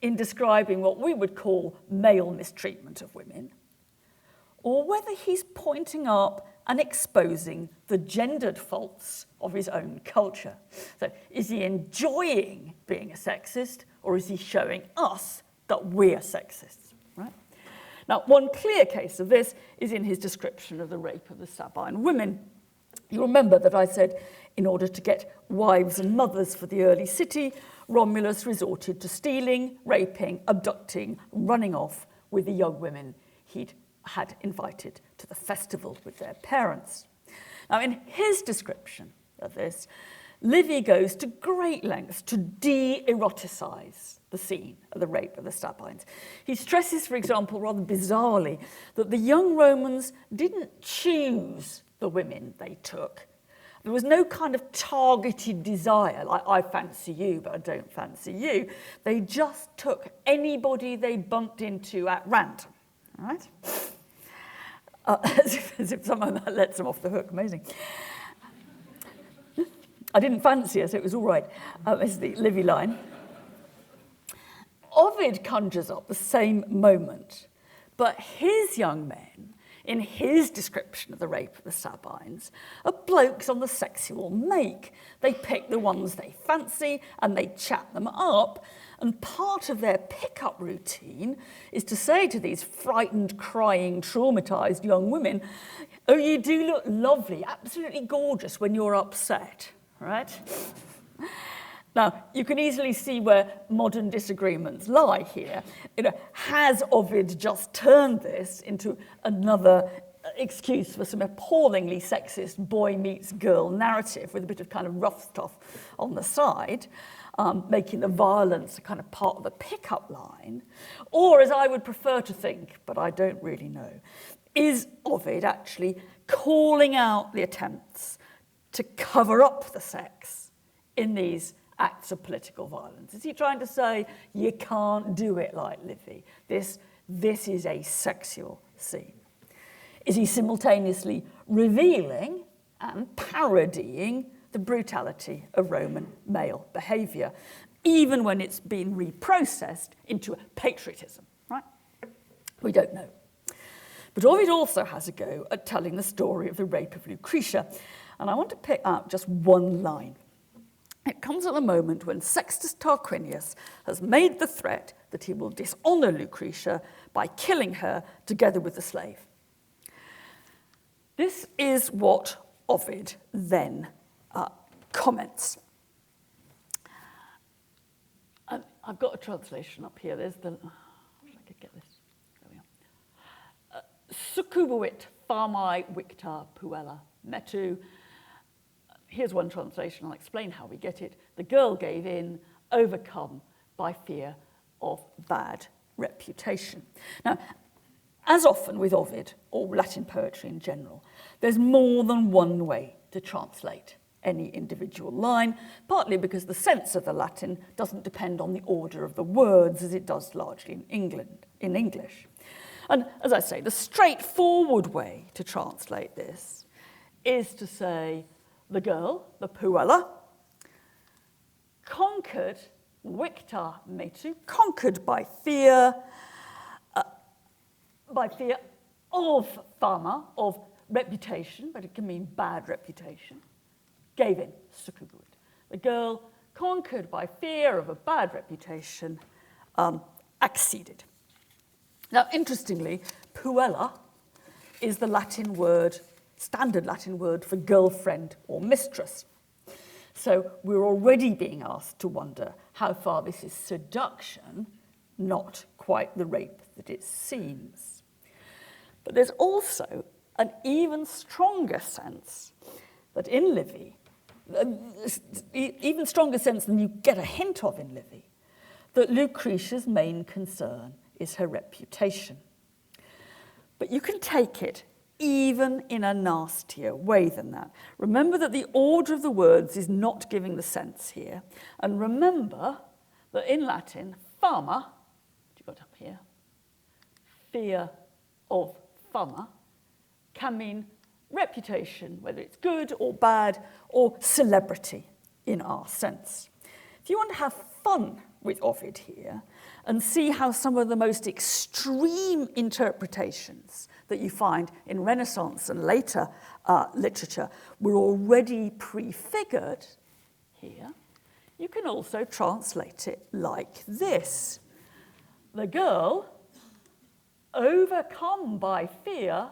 in describing what we would call male mistreatment of women, or whether he's pointing up and exposing the gendered faults of his own culture. So is he enjoying being a sexist, or is he showing us that we're sexists, right? Now, one clear case of this is in his description of the rape of the Sabine women. You remember that I said, in order to get wives and mothers for the early city, Romulus resorted to stealing, raping, abducting, running off with the young women he'd had invited to the festival with their parents. Now, in his description of this, Livy goes to great lengths to de-eroticize the scene of the rape of the Sabines. He stresses, for example, rather bizarrely, that the young Romans didn't choose the women they took. There was no kind of targeted desire, like I fancy you, but I don't fancy you. They just took anybody they bumped into at random, right? As if someone lets them off the hook, amazing. I didn't fancy her, so it was all right. Is the Livy line. Ovid conjures up the same moment, but his young men, in his description of the rape of the Sabines, are blokes on the sexual make. They pick the ones they fancy and they chat them up. And part of their pickup routine is to say to these frightened, crying, traumatized young women, oh, you do look lovely, absolutely gorgeous when you're upset, right? Now, you can easily see where modern disagreements lie here. Has Ovid just turned this into another excuse for some appallingly sexist boy meets girl narrative with a bit of kind of rough stuff on the side, making the violence a kind of part of the pickup line? Or, as I would prefer to think, but I don't really know, is Ovid actually calling out the attempts to cover up the sex in these acts of political violence? Is he trying to say, you can't do it like Livy? This is a sexual scene. Is he simultaneously revealing and parodying the brutality of Roman male behaviour, even when it's been reprocessed into patriotism, right? We don't know. But Ovid also has a go at telling the story of the rape of Lucretia, and I want to pick out just one line. It comes at the moment when Sextus Tarquinius has made the threat that he will dishonour Lucretia by killing her together with the slave. This is what Ovid then comments. I've got a translation up here. There's the... I could get this. There we are. Succubuit famai victa puella metu. Here's one translation. I'll explain how we get it. The girl gave in, overcome by fear of bad reputation. Now, as often with Ovid, or Latin poetry in general, there's more than one way to translate any individual line, partly because the sense of the Latin doesn't depend on the order of the words as it does largely in English. And as I say, the straightforward way to translate this is to say, the girl, the Puella, conquered, victa metu, conquered by fear of fama, of reputation, but it can mean bad reputation, gave in, succubuit. The girl, conquered by fear of a bad reputation, acceded. Now, interestingly, Puella is the Latin word, standard Latin word for girlfriend or mistress. So we're already being asked to wonder how far this is seduction, not quite the rape that it seems. But there's also an even stronger sense that in Livy, even stronger sense than you get a hint of in Livy, that Lucretia's main concern is her reputation. But you can take it even in a nastier way than that. Remember that the order of the words is not giving the sense here. And remember that in Latin, fama, you got up here, fear of fama, can mean reputation, whether it's good or bad, or celebrity in our sense. If you want to have fun with Ovid here and see how some of the most extreme interpretations that you find in Renaissance and later literature were already prefigured here, you can also translate it like this. The girl, overcome by fear,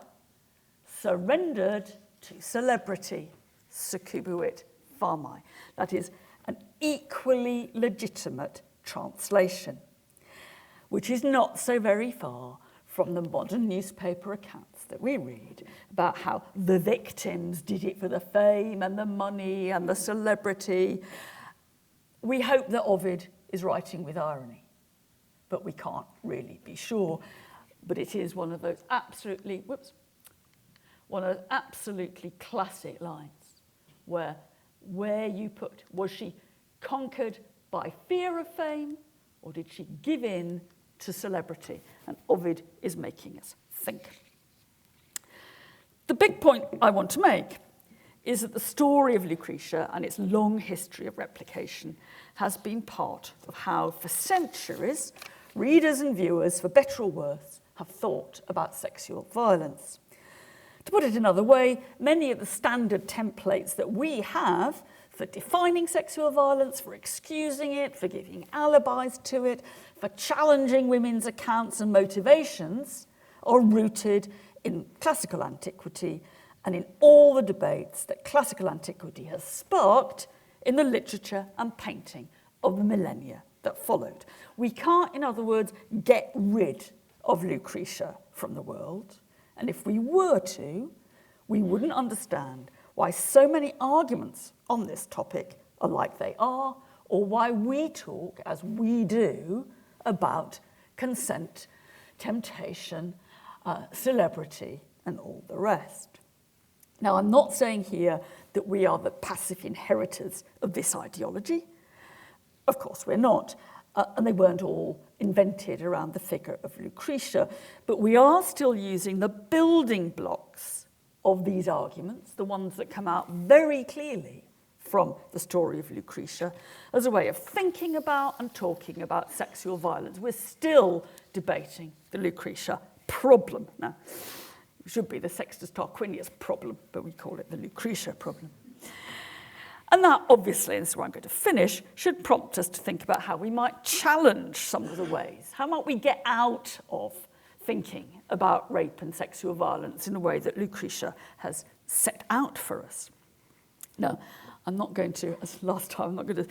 surrendered to celebrity, succubuit famai. That is an equally legitimate translation, which is not so very far from the modern newspaper accounts that we read about how the victims did it for the fame and the money and the celebrity. We hope that Ovid is writing with irony, but we can't really be sure. But it is one of those absolutely classic lines where you put, was she conquered by fear of fame, or did she give in to celebrity? And Ovid is making us think. The big point I want to make is that the story of Lucretia and its long history of replication has been part of how, for centuries, readers and viewers, for better or worse, have thought about sexual violence. To put it another way, many of the standard templates that we have for defining sexual violence, for excusing it, for giving alibis to it, for challenging women's accounts and motivations, are rooted in classical antiquity and in all the debates that classical antiquity has sparked in the literature and painting of the millennia that followed. We can't, in other words, get rid of Lucretia from the world, and if we were to, we wouldn't understand why so many arguments on this topic are like they are, or why we talk, as we do, about consent, temptation, celebrity, and all the rest. Now, I'm not saying here that we are the passive inheritors of this ideology. Of course, we're not. And they weren't all invented around the figure of Lucretia. But we are still using the building blocks of these arguments, the ones that come out very clearly from the story of Lucretia, as a way of thinking about and talking about sexual violence. We're still debating the Lucretia problem. Now, it should be the Sexist Tarquinius problem, but we call it the Lucretia problem. And that, obviously, and this is where I'm going to finish, should prompt us to think about how we might challenge some of the ways. How might we get out of thinking about rape and sexual violence in a way that Lucretia has set out for us? Now, I'm not going to, as last time, I'm going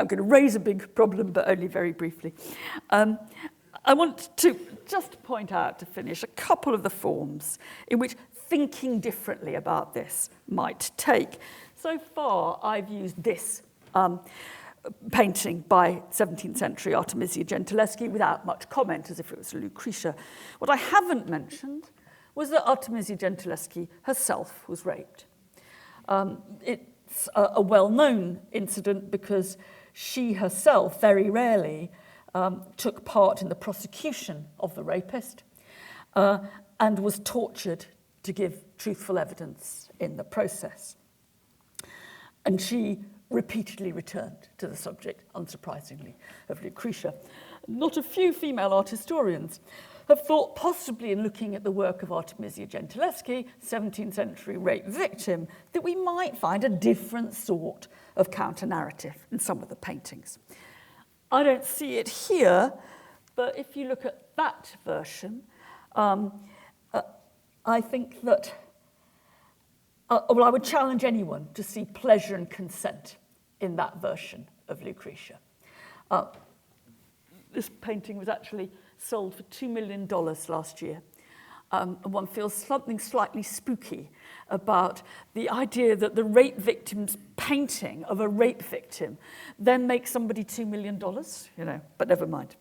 to raise a big problem, but only very briefly. I want to just point out, to finish, a couple of the forms in which thinking differently about this might take. So far, I've used this painting by 17th century Artemisia Gentileschi without much comment, as if it was Lucretia. What I haven't mentioned was that Artemisia Gentileschi herself was raped. It's a well-known incident because she herself very rarely took part in the prosecution of the rapist and was tortured to give truthful evidence in the process. And she repeatedly returned to the subject, unsurprisingly, of Lucretia. Not a few female art historians have thought, possibly in looking at the work of Artemisia Gentileschi, 17th century rape victim, that we might find a different sort of counter-narrative in some of the paintings. I don't see it here, but if you look at that version, I think that I would challenge anyone to see pleasure and consent in that version of Lucretia. This painting was actually sold for $2 million last year. And one feels something slightly spooky about the idea that the rape victim's painting of a rape victim then makes somebody $2 million, but never mind.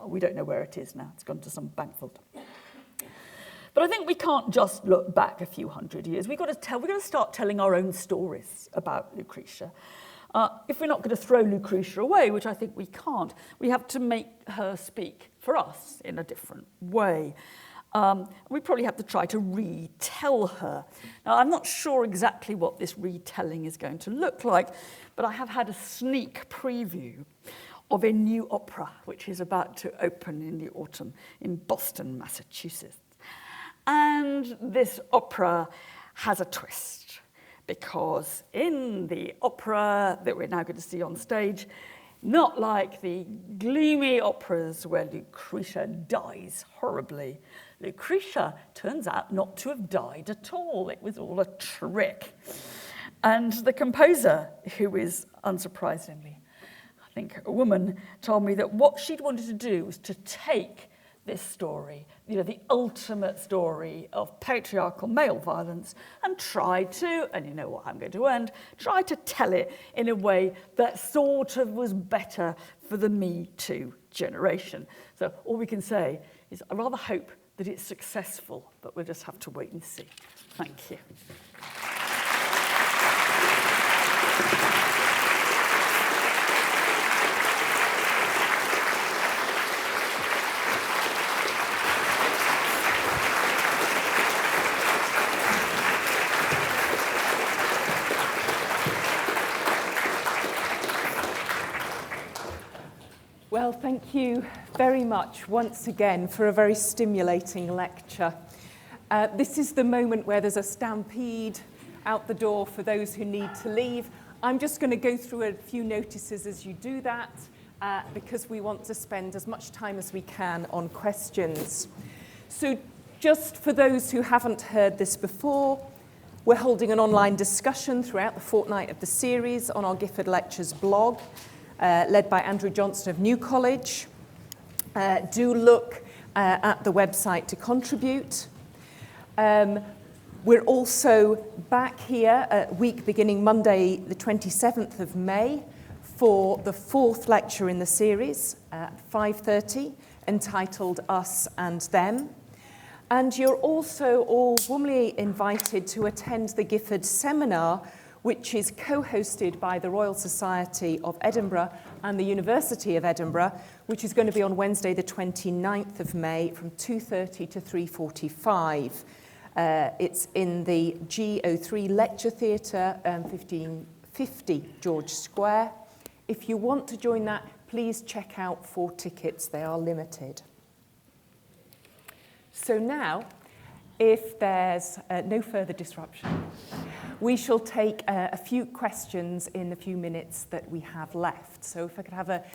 We don't know where it is now. It's gone to some bank vault. But I think we can't just look back a few hundred years. We've got to start telling our own stories about Lucretia. If we're not going to throw Lucretia away, which I think we can't, we have to make her speak for us in a different way. We probably have to try to retell her. Now, I'm not sure exactly what this retelling is going to look like, but I have had a sneak preview of a new opera, which is about to open in the autumn in Boston, Massachusetts. And this opera has a twist, because in the opera that we're now going to see on stage, not like the gloomy operas where Lucretia dies horribly, Lucretia turns out not to have died at all. It was all a trick. And the composer, who is, unsurprisingly, think a woman told me that what she'd wanted to do was to take this story, the ultimate story of patriarchal male violence, and try to, and you know what I'm going to end, try to tell it in a way that sort of was better for the Me Too generation. So all we can say is I rather hope that it's successful, but we'll just have to wait and see. Thank you. Well, thank you very much once again for a very stimulating lecture. This is the moment where there's a stampede out the door for those who need to leave. I'm just going to go through a few notices as you do that, because we want to spend as much time as we can on questions. So just for those who haven't heard this before, we're holding an online discussion throughout the fortnight of the series on our Gifford Lectures blog, led by Andrew Johnston of New College. Do look at the website to contribute. We're also back here a week beginning Monday, the 27th of May, for the fourth lecture in the series at 5:30, entitled Us and Them. And you're also all warmly invited to attend the Gifford Seminar, which is co-hosted by the Royal Society of Edinburgh and the University of Edinburgh, which is going to be on Wednesday, the 29th of May, from 2:30 to 3:45. It's in the G03 Lecture Theatre, 1550 George Square. If you want to join that, please check out for tickets. They are limited. So now, if there's no further disruption, we shall take a few questions in the few minutes that we have left. So if I could have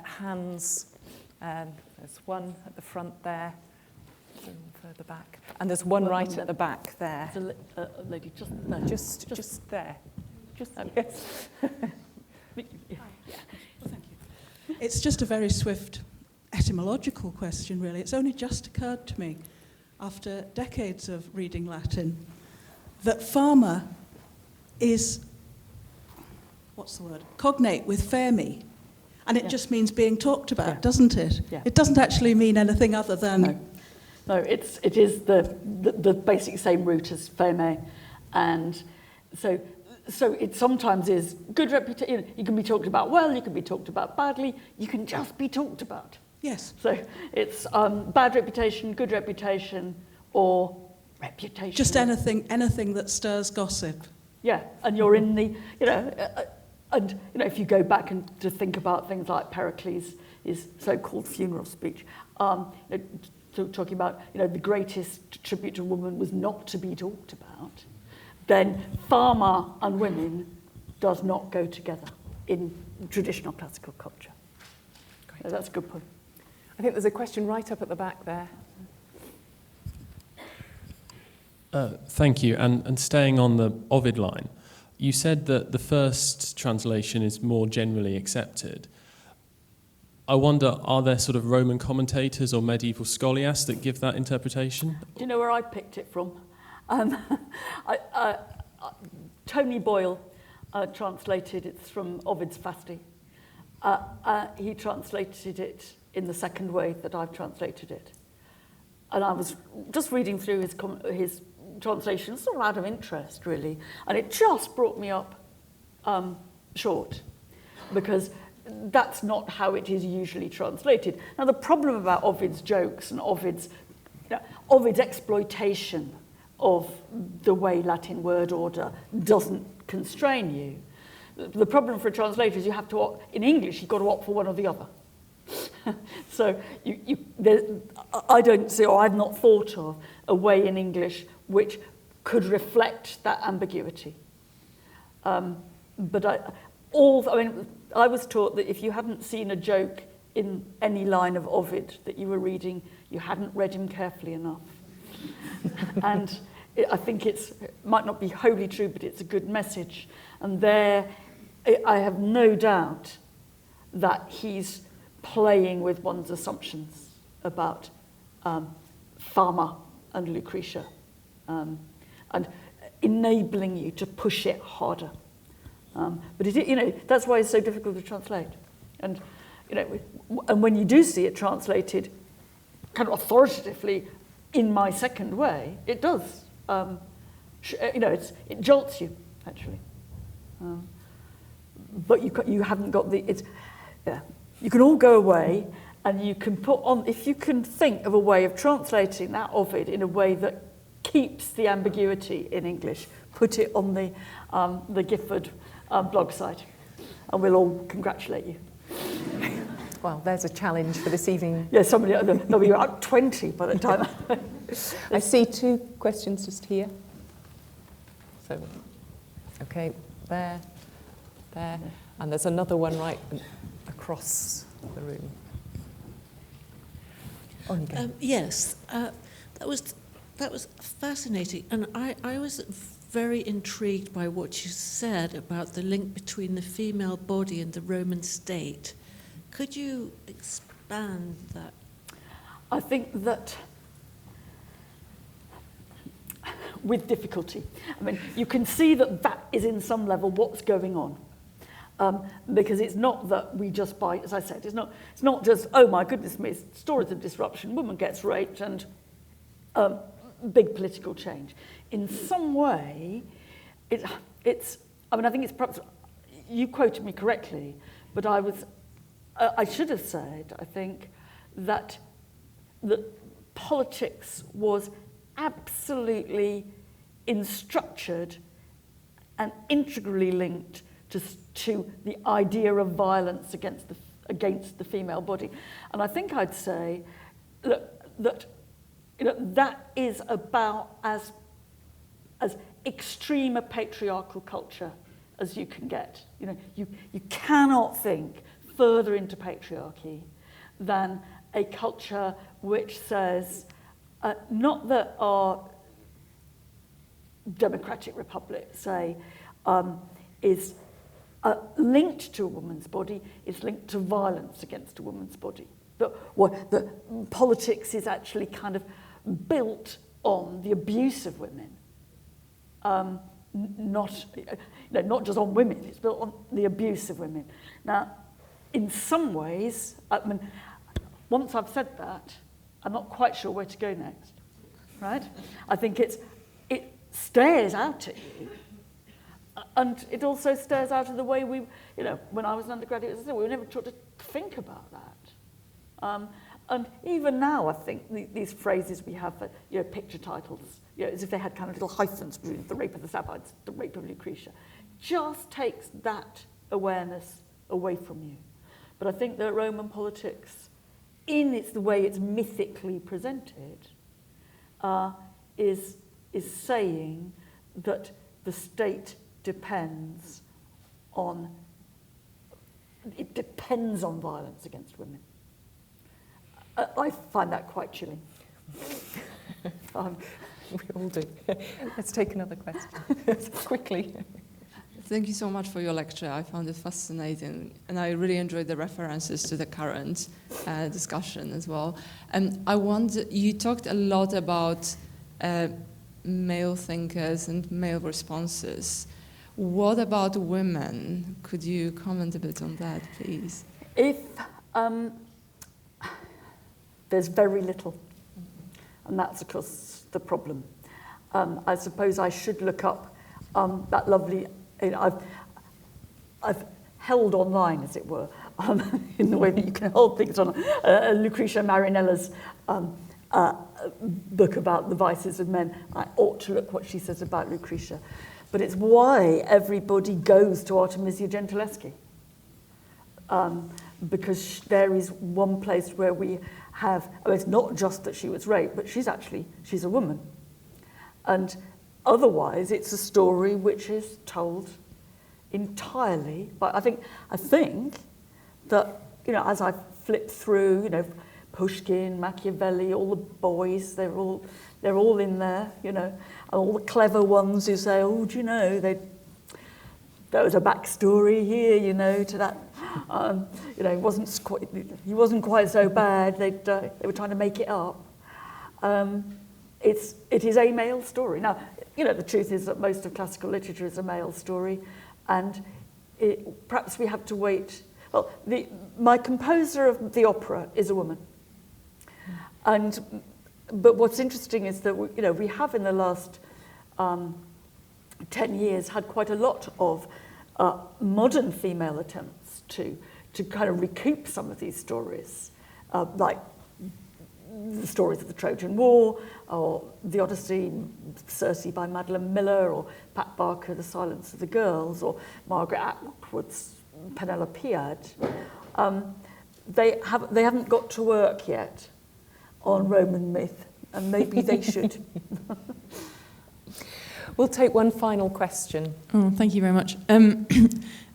hands, there's one at the front there, one further back, and there's one right at the back there. There's a lady just there. Just there. Just yes. Well, thank you. It's just a very swift etymological question, really. It's only just occurred to me, after decades of reading Latin, that farmer is, cognate with fermi. And it just means being talked about, doesn't it? Yeah. It doesn't actually mean anything other than... No, it is the basic same root as ferme. And so it sometimes is good reputation. You can be talked about well, you can be talked about badly, you can just be talked about. Yes. So it's bad reputation, good reputation, or reputation. Just anything that stirs gossip. Yeah, and you're in the, if you go back and to think about things like Pericles' so-called funeral speech, talking about, the greatest tribute to a woman was not to be talked about, then farmer and women does not go together in traditional classical culture. Great. So that's a good point. I think there's a question right up at the back there. Thank you. And staying on the Ovid line, you said that the first translation is more generally accepted. I wonder, are there sort of Roman commentators or medieval scholiasts that give that interpretation? Do you know where I picked it from? Tony Boyle translated it from Ovid's Fasti. He translated it in the second way that I've translated it. And I was just reading through his translation, sort of out of interest, really. And it just brought me up short, because that's not how it is usually translated. Now, the problem about Ovid's jokes and Ovid's exploitation of the way Latin word order doesn't constrain you. The problem for a translator is you have to, in English, you've got to opt for one or the other. So I don't see, or I've not thought of, a way in English which could reflect that ambiguity. But I was taught that if you hadn't seen a joke in any line of Ovid that you were reading, you hadn't read him carefully enough. And I think it might not be wholly true, but it's a good message. And there, I have no doubt that he's playing with one's assumptions about Pharma and Lucretia, and enabling you to push it harder. But that's why it's so difficult to translate. And and when you do see it translated kind of authoritatively in my second way, it does. It jolts you actually. But you haven't got the. You can all go away, and you can put on. If you can think of a way of translating that Ovid in a way that keeps the ambiguity in English, put it on the Gifford blog site, and we'll all congratulate you. Well, there's a challenge for this evening. Yeah, there'll be about 20 by the time. I see 2 questions just here. So, okay, there, and there's another one right across the room. On you go. Yes, that was fascinating, and I was very intrigued by what you said about the link between the female body and the Roman state. Could you expand that? I think that with difficulty. I mean, you can see that is in some level what's going on. Because it's not that we just buy, as I said, it's not just, oh my goodness me, stories of disruption, woman gets raped and big political change. In some way, it's I think it's perhaps, you quoted me correctly, but I should have said, I think, that politics was absolutely structured and integrally linked to the idea of violence against the female body. And I think I'd say that is about as extreme a patriarchal culture as you can get. You cannot think further into patriarchy than a culture which says, not that our democratic republic, say, is linked to a woman's body, is linked to violence against a woman's body. That politics is actually kind of built on the abuse of women. Not just on women, it's built on the abuse of women. Now, in some ways, once I've said that, I'm not quite sure where to go next, right? I think it stares out at you, and it also stares out of the way we, when I was an undergraduate, we were never taught to think about that. And even now, I think these phrases we have, picture titles, as if they had kind of little hyphens between the rape of the Sabines, the rape of Lucretia, just takes that awareness away from you. But I think that Roman politics, in the way it's mythically presented, is saying that the state depends on violence against women. I find that quite chilling. We all do. Let's take another question quickly. Thank you so much for your lecture. I found it fascinating, and I really enjoyed the references to the current discussion as well. And I wonder, you talked a lot about male thinkers and male responses. What about women? Could you comment a bit on that, please? There's very little, and that's, of course, the problem. I suppose I should look up that lovely. I've held online, as it were, in the way that you can hold things on. Lucretiamarinella's book about the vices of men. I ought to look what she says about Lucretia, but it's why everybody goes to Artemisia Gentileschi, because there is one place where we have. It's not just that she was raped, but she's a woman, and otherwise it's a story which is told entirely. But I think that as I flip through, Pushkin, Machiavelli, all the boys, they're all in there, and all the clever ones who say, oh, do you know, there was a backstory here, to that. He wasn't quite so bad. They were trying to make it up. It is a male story. Now, the truth is that most of classical literature is a male story, and perhaps we have to wait. Well, my composer of the opera is a woman, but what's interesting is that we have in the last 10 years had quite a lot of modern female attempts to kind of recoup some of these stories, like the stories of the Trojan War, or the Odyssey, Circe by Madeline Miller, or Pat Barker, The Silence of the Girls, or Margaret Atwood's Penelopead. They haven't got to work yet on Roman myth, and maybe they should. We'll take one final question. Oh, thank you very much.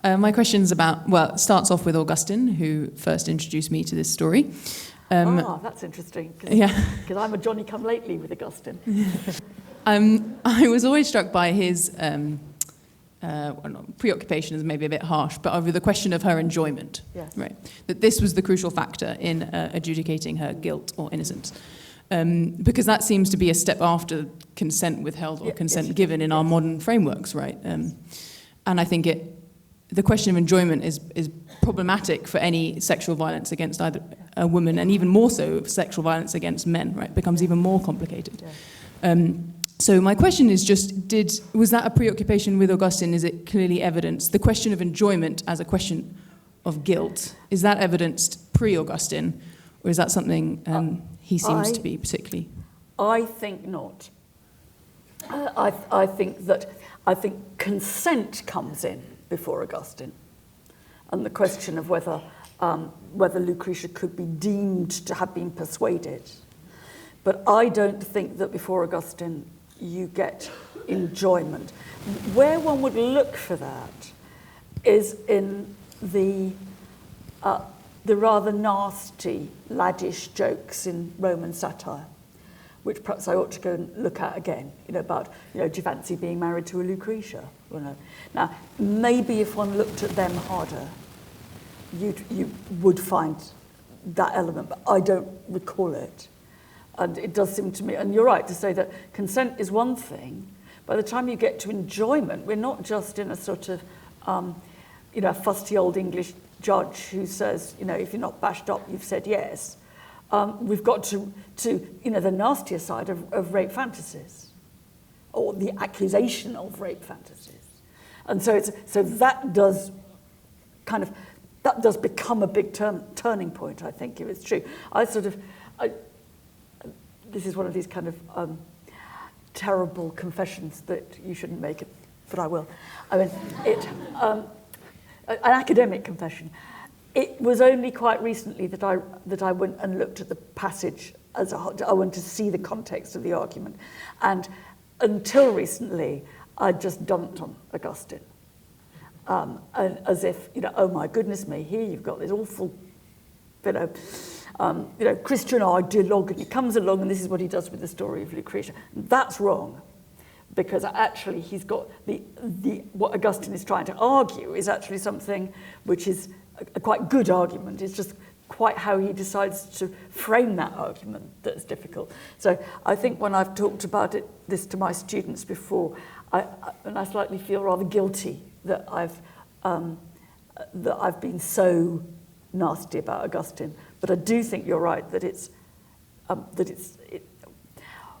My question's it starts off with Augustine, who first introduced me to this story. That's interesting. Because I'm a Johnny-come-lately with Augustine. I was always struck by his preoccupation is maybe a bit harsh, but over the question of her enjoyment. Yes. Right. That this was the crucial factor in adjudicating her guilt or innocence. Because that seems to be a step after consent withheld or consent given in our modern frameworks, right? And I think the question of enjoyment is problematic for any sexual violence against either a woman, and even more so sexual violence against men, right? It becomes even more complicated. Yeah. So my question is just, was that a preoccupation with Augustine? Is it clearly evidenced? The question of enjoyment as a question of guilt, is that evidenced pre-Augustine, or is that something he seems to be particularly? I think not. I think consent comes in before Augustine, and the question of whether Lucretia could be deemed to have been persuaded. But I don't think that before Augustine you get enjoyment. Where one would look for that is in the rather nasty laddish jokes in Roman satire, which perhaps I ought to go and look at again, about, do you fancy being married to a Lucretia? Now, maybe if one looked at them harder, you would find that element, but I don't recall it. And it does seem to me, and you're right to say that consent is one thing. By the time you get to enjoyment, we're not just in a sort of, a fusty old English judge who says, if you're not bashed up, you've said yes. We've got to the nastier side of rape fantasies, or the accusation of rape fantasies. And so that does become a big turning point, I think, if it's true. This is one of these kind of terrible confessions that you shouldn't make it, but I will. I mean, an academic confession. It was only quite recently that I went and looked at the passage as a whole. I wanted to see the context of the argument, and until recently, I just dumped on Augustine, and as if oh my goodness me, here you've got this awful, Christian ideologue, and he comes along, and this is what he does with the story of Lucretia. That's wrong, because actually he's got what Augustine is trying to argue is actually something which is a quite good argument. It's just quite how he decides to frame that argument that's difficult. So I think when I've talked about this to my students before, I slightly feel rather guilty that I've been so nasty about Augustine. But I do think you're right that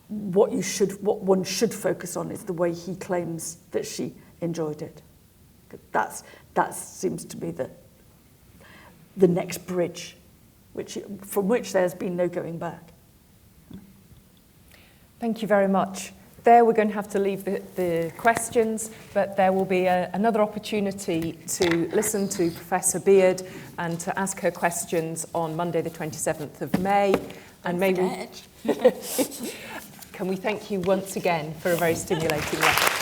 what one should focus on is the way he claims that she enjoyed it. That seems to be the next bridge, from which there's been no going back. Thank you very much. There we're going to have to leave the questions, but there will be another opportunity to listen to Professor Beard and to ask her questions on Monday the 27th of May. And maybe can we thank you once again for a very stimulating lecture.